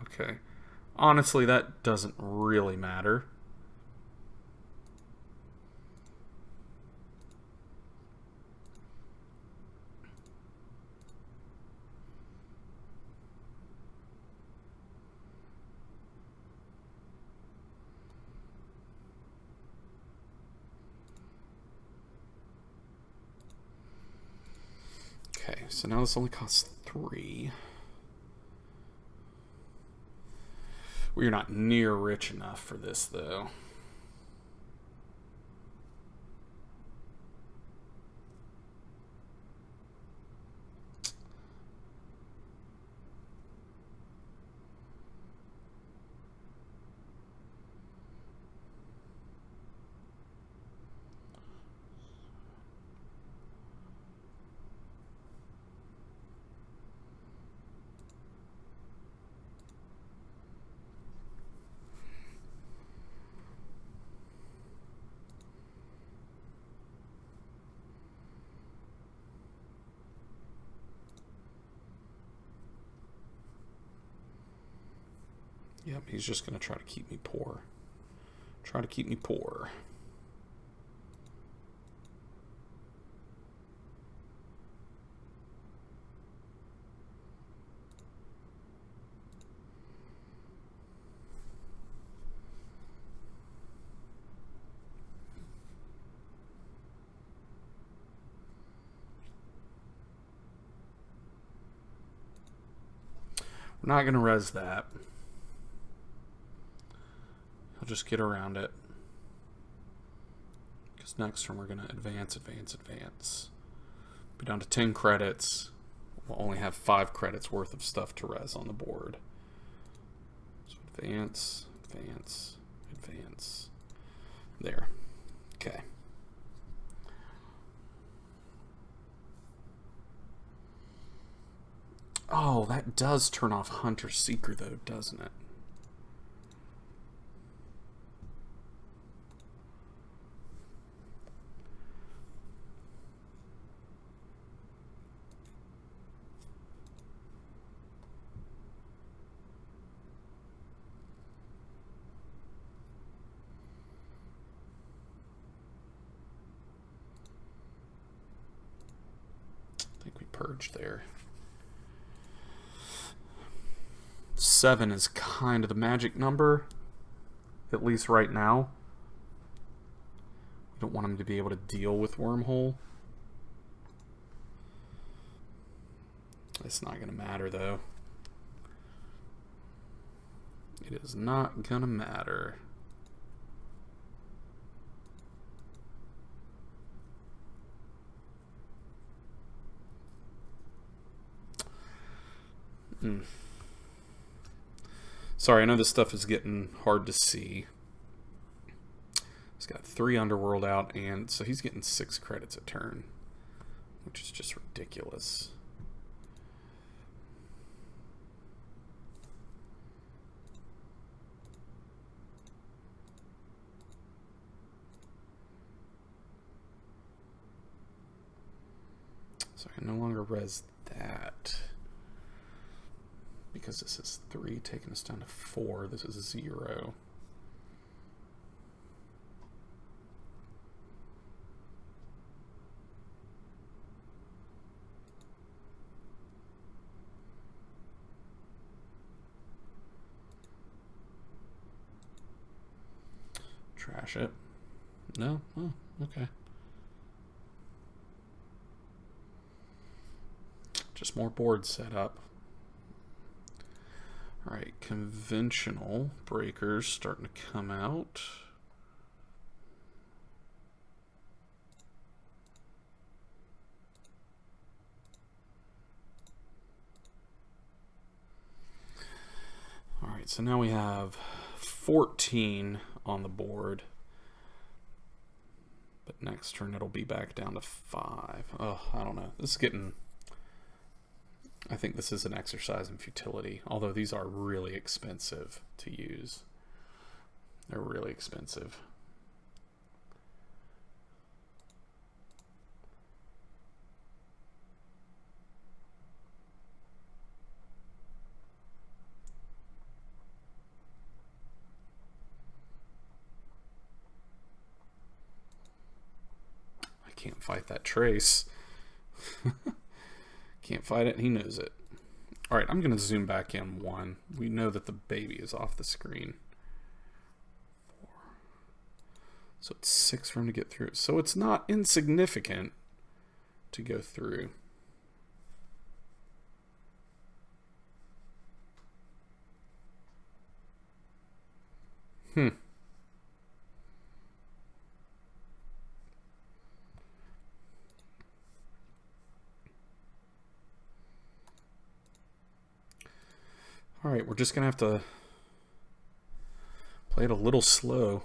Speaker 1: Okay. Honestly, that doesn't really matter. Okay, so now this only costs 3. We're not near rich enough for this, though. Yep, he's just going to try to keep me poor. Try to keep me poor. We're not going to res that. I'll just get around it. Because next turn we're going to advance. Be down to 10 credits. We'll only have 5 credits worth of stuff to res on the board. So advance. There. Okay. Oh, that does turn off Hunter Seeker, though, doesn't it? purge there. 7 is kind of the magic number, at least right now. We don't want him to be able to deal with Wormhole. It's not going to matter, though. It is not going to matter. Sorry, I know this stuff is getting hard to see. He's got 3 Underworld out, and so he's getting 6 credits a turn, which is just ridiculous. So I can no longer res that. Because this is 3, taking us down to 4. This is 0. Trash it. No? Oh, okay. Just more boards set up. Alright, conventional breakers starting to come out. Alright, so now we have 14 on the board. But next turn it'll be back down to 5. Oh, I don't know. This is getting... I think this is an exercise in futility, although these are really expensive to use. They're really expensive. I can't fight that trace. Can't fight it, and he knows it. Alright, I'm going to zoom back in 1. We know that the baby is off the screen. 4. So it's 6 for him to get through. So it's not insignificant to go through. Alright, we're just going to have to play it a little slow.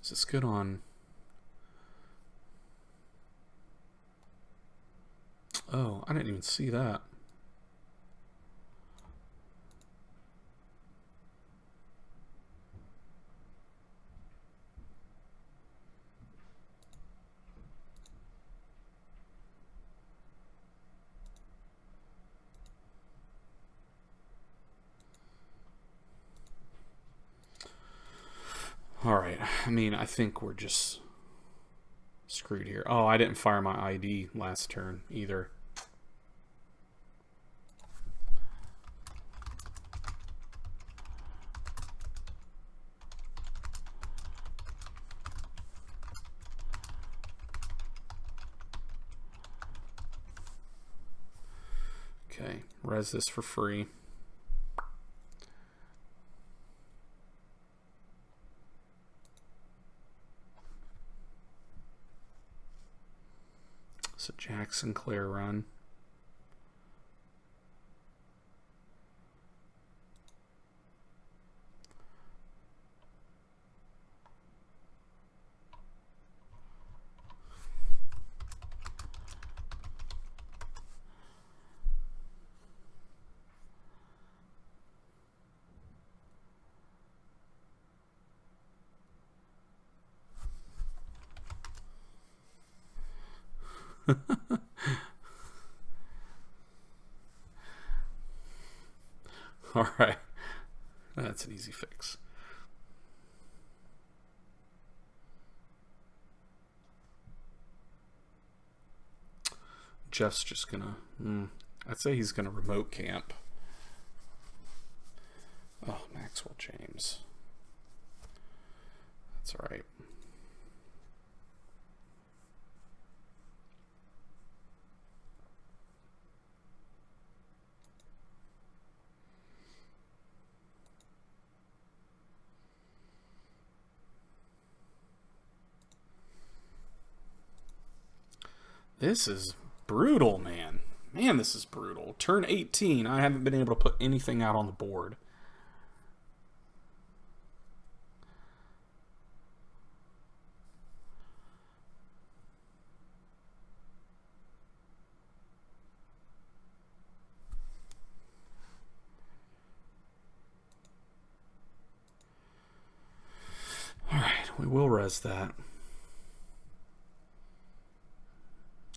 Speaker 1: Is this good on... Oh, I didn't even see that. Alright, I mean, I think we're just screwed here. Oh, I didn't fire my ID last turn either. Okay, res this for free. It's a Jack Sinclair run. All right, that's an easy fix. Jeff's just gonna... I'd say he's gonna remote camp. Oh, Maxwell James. That's alright. This is brutal, man. Man, this is brutal. Turn 18, I haven't been able to put anything out on the board. Alright, we will res that.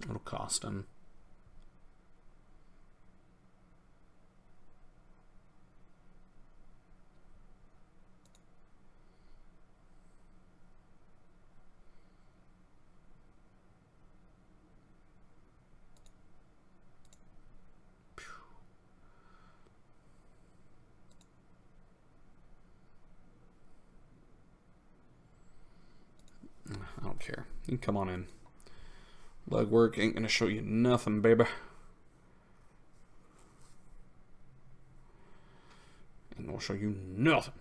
Speaker 1: It'll cost him. I don't care. You can come on in. Legwork ain't gonna show you nothing, baby. Ain't gonna show you nothing.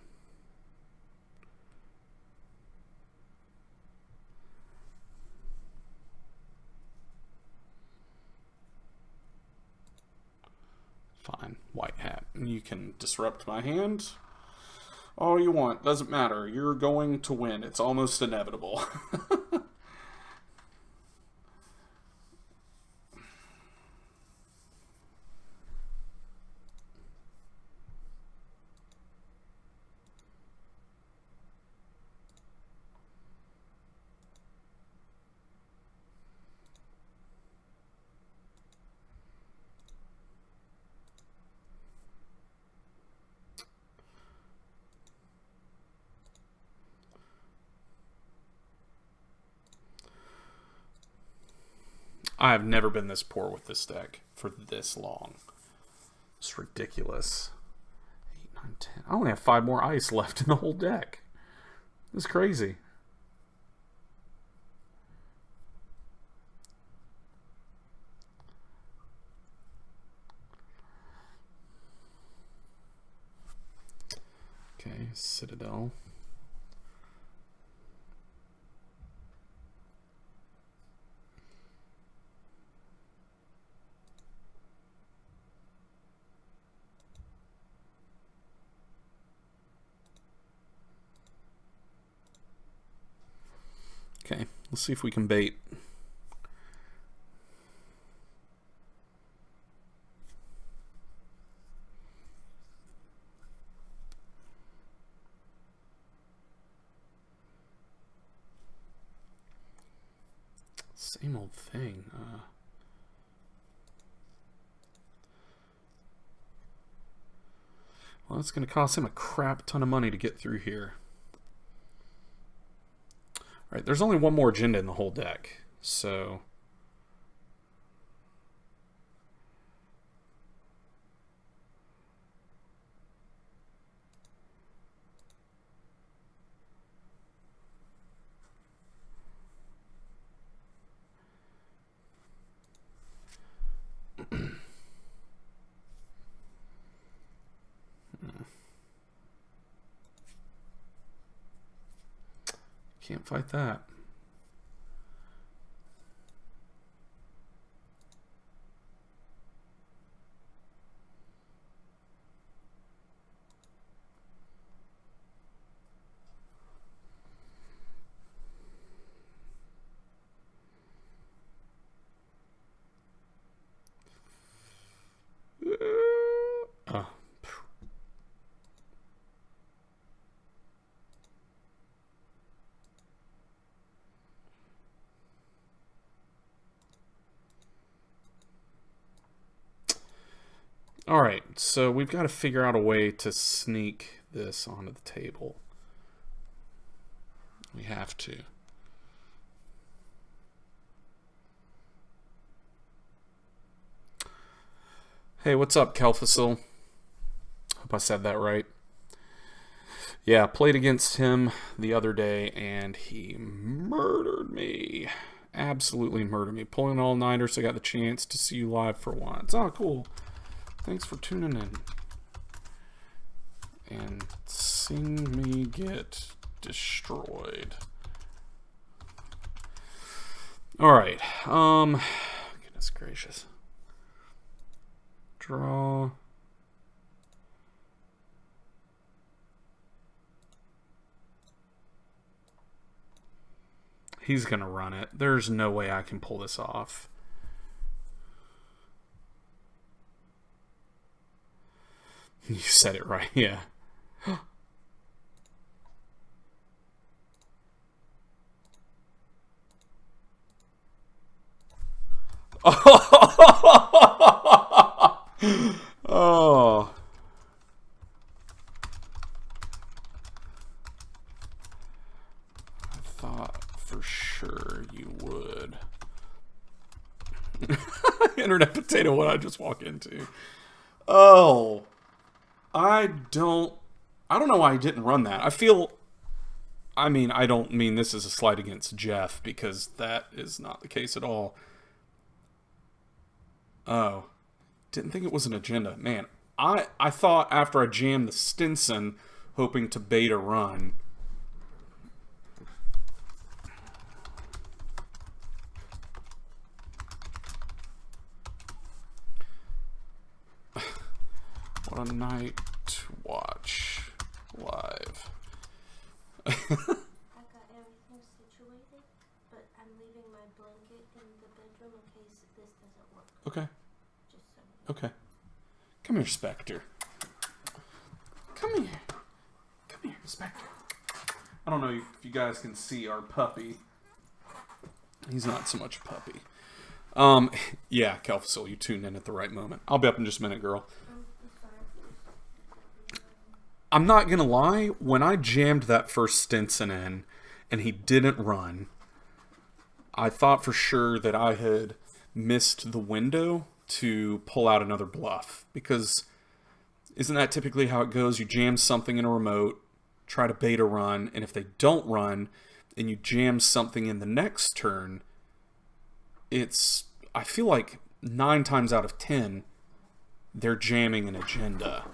Speaker 1: Fine, white hat. You can disrupt my hand all you want. Doesn't matter. You're going to win. It's almost inevitable. I have never been this poor with this deck for this long. It's ridiculous. 8, 9, 10. I only have 5 more ice left in the whole deck. It's crazy. Okay, Citadel. Okay, let's see if we can bait. Same old thing. Well, it's going to cost him a crap ton of money to get through here. All right, there's only one more agenda in the whole deck, so... Can't fight that. All right, so we've got to figure out a way to sneak this onto the table. We have to. Hey, what's up, Kelphasil? Hope I said that right. Yeah, played against him the other day, and he murdered me. Absolutely murdered me. Pulling all-nighter, so I got the chance to see you live for once. Oh, cool. Thanks for tuning in. And seeing me get destroyed. Alright, goodness gracious. Draw. He's gonna run it. There's no way I can pull this off. You said it right, yeah. Oh. I thought for sure you would. Internet potato, what I just walk into. Oh. I don't know why I didn't run that. I mean, I don't mean this is a slight against Jeff, because that is not the case at all. Oh. Didn't think it was an agenda. Man, I thought after I jammed the Stinson, hoping to bait a run. What a night to watch live.
Speaker 2: I got everything situated, but I'm leaving my blanket in the bedroom in case this doesn't work.
Speaker 1: Okay.
Speaker 2: Just so.
Speaker 1: Okay. Come here, Spectre. Come here. Come here, Spectre. I don't know if you guys can see our puppy. He's not so much a puppy. Yeah, Kelphasil, you tuned in at the right moment. I'll be up in just a minute, girl.
Speaker 2: I'm sorry.
Speaker 1: I'm not gonna lie, when I jammed that first Stinson in and he didn't run, I thought for sure that I had missed the window to pull out another bluff, because isn't that typically how it goes? You jam something in a remote, try to bait a run, and if they don't run and you jam something in the next turn, I feel like 9 times out of 10 they're jamming an agenda.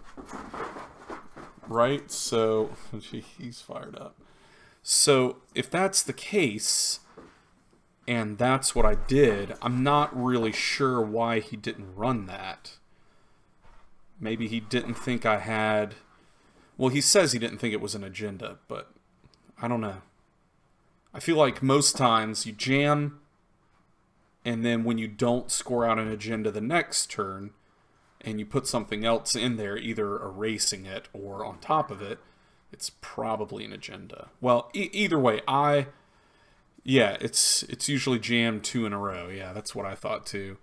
Speaker 1: Right? So, he's fired up. So, if that's the case, and that's what I did, I'm not really sure why he didn't run that. Maybe he didn't think I had... Well, he says he didn't think it was an agenda, but I don't know. I feel like most times you jam, and then when you don't score out an agenda the next turn, and you put something else in there, either erasing it or on top of it, it's probably an agenda. Well, either way, yeah, it's usually jammed 2 in a row. Yeah, that's what I thought too.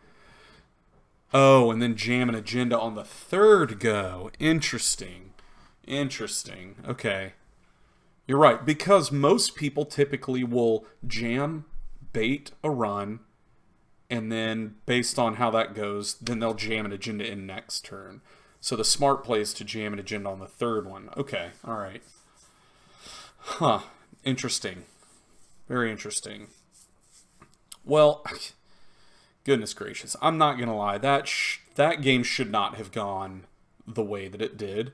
Speaker 1: Oh, and then jam an agenda on the third go. Interesting. Interesting. Okay. You're right, because most people typically will jam, bait a run, and then based on how that goes, then they'll jam an agenda in next turn. So the smart play is to jam an agenda on the third one. Okay, alright. Huh. Interesting. Very interesting. Well, goodness gracious. I'm not going to lie. That game should not have gone the way that it did.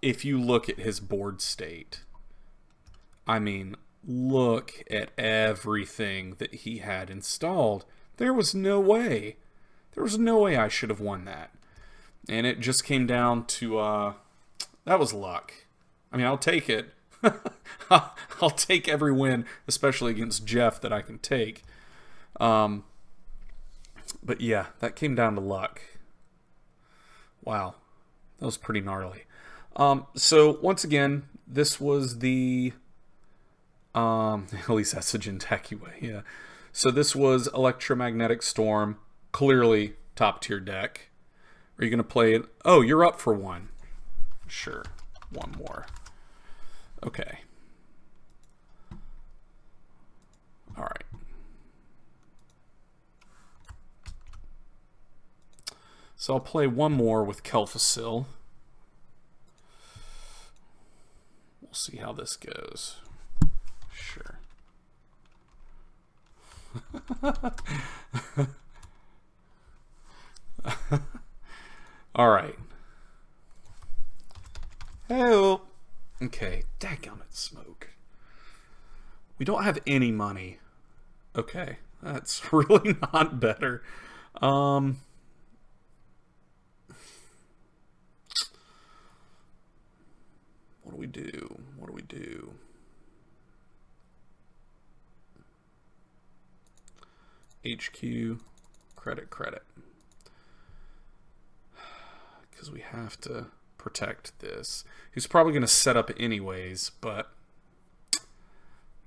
Speaker 1: If you look at his board state, I mean, look at everything that he had installed. There was no way. There was no way I should have won that. And it just came down to, that was luck. I mean, I'll take it. I'll take every win, especially against Jeff, that I can take. But yeah, that came down to luck. Wow. That was pretty gnarly. So, once again, this was the... at least that's the Jinteki way, yeah. So this was Electromagnetic Storm. Clearly top tier deck. Are you going to play it? Oh, you're up for one. Sure. One more. Okay. Alright. So I'll play one more with Kelphasil. We'll see how this goes. Sure. All right. Hey. Okay. Dadgummit, smoke. We don't have any money. Okay, that's really not better. What do we do? What do we do? HQ, credit. Because we have to protect this. He's probably going to set up anyways, but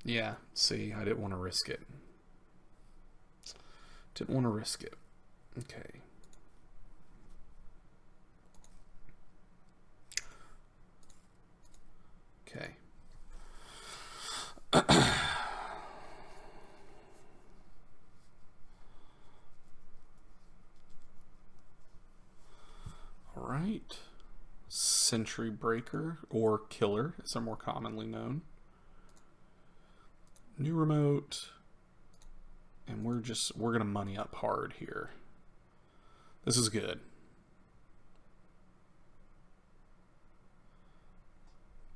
Speaker 1: yeah, see, I didn't want to risk it. Didn't want to risk it. Okay. Okay. All right. Sentry Breaker, or Killer, as they're more commonly known. New remote. And we're gonna money up hard here. This is good.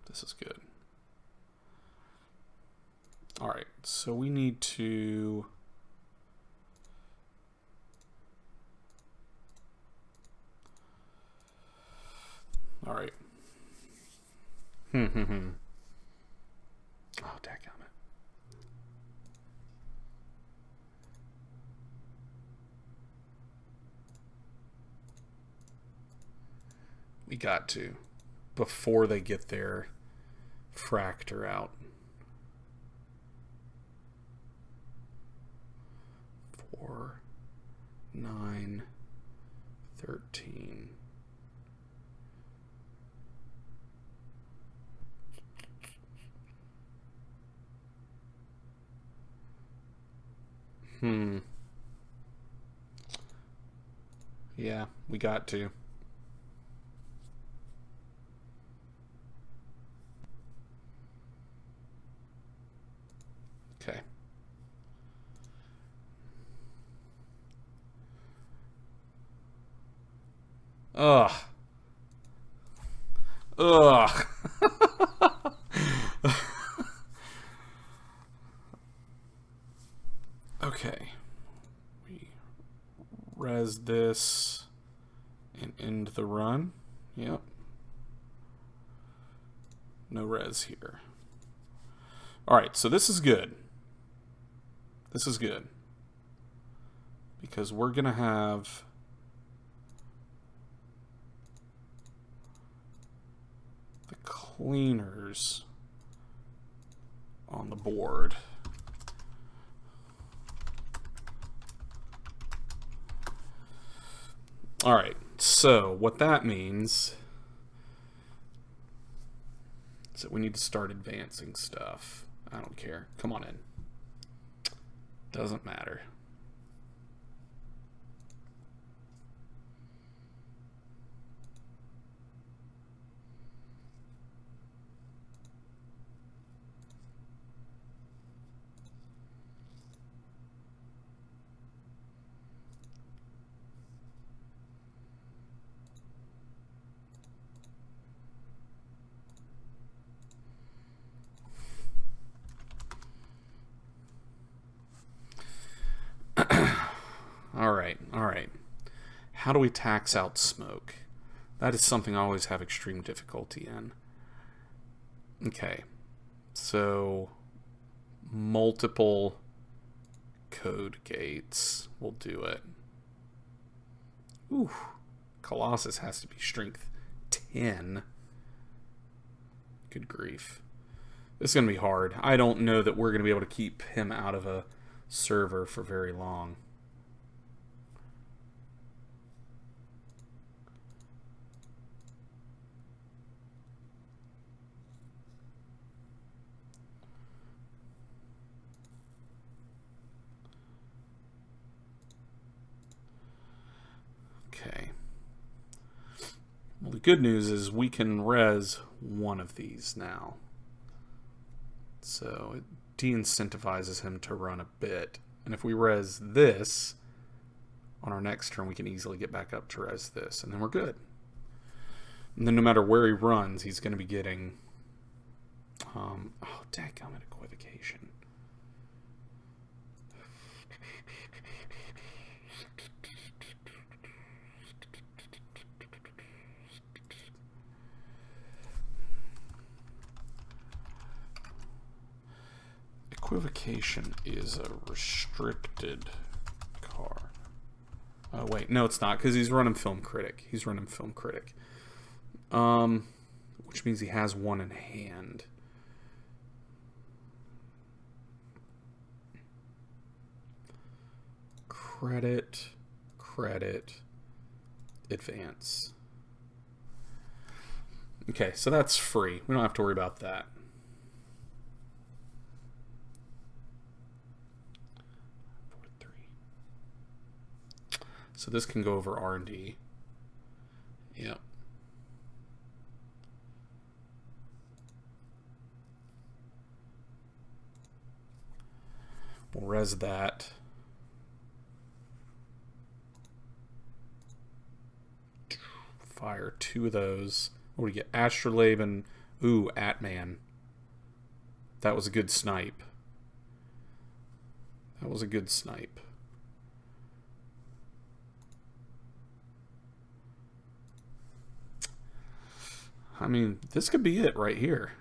Speaker 1: This is good. All right, so we need to all right. Oh, dadgummit. We got to, before they get their fractor out. 4, 9, 13. Yeah, we got to. Okay. Ugh. Ugh. Okay. We res this and end the run. Yep. No res here. Alright, so this is good. This is good. Because we're going to have the cleaners on the board. Alright, so what that means is that we need to start advancing stuff. I don't care. Come on in. Doesn't matter. All right. How do we tax out smoke? That is something I always have extreme difficulty in. Okay. So, multiple code gates will do it. Ooh. Colossus has to be strength 10. Good grief. This is going to be hard. I don't know that we're going to be able to keep him out of a server for very long. Okay. Well, the good news is we can res one of these now. So it de-incentivizes him to run a bit. And if we res this, on our next turn we can easily get back up to res this. And then we're good. And then no matter where he runs, he's going to be getting... oh, dadgummit, equivocation. Equivocation is a restricted card. Oh, wait. No, it's not, because he's running Film Critic. He's running Film Critic. Which means he has one in hand. Credit, advance. Okay, so that's free. We don't have to worry about that. So this can go over R&D. Yep. We'll res that. Fire two of those. What do we get? Astrolabe and... Ooh, Atman. That was a good snipe. That was a good snipe. I mean, this could be it right here.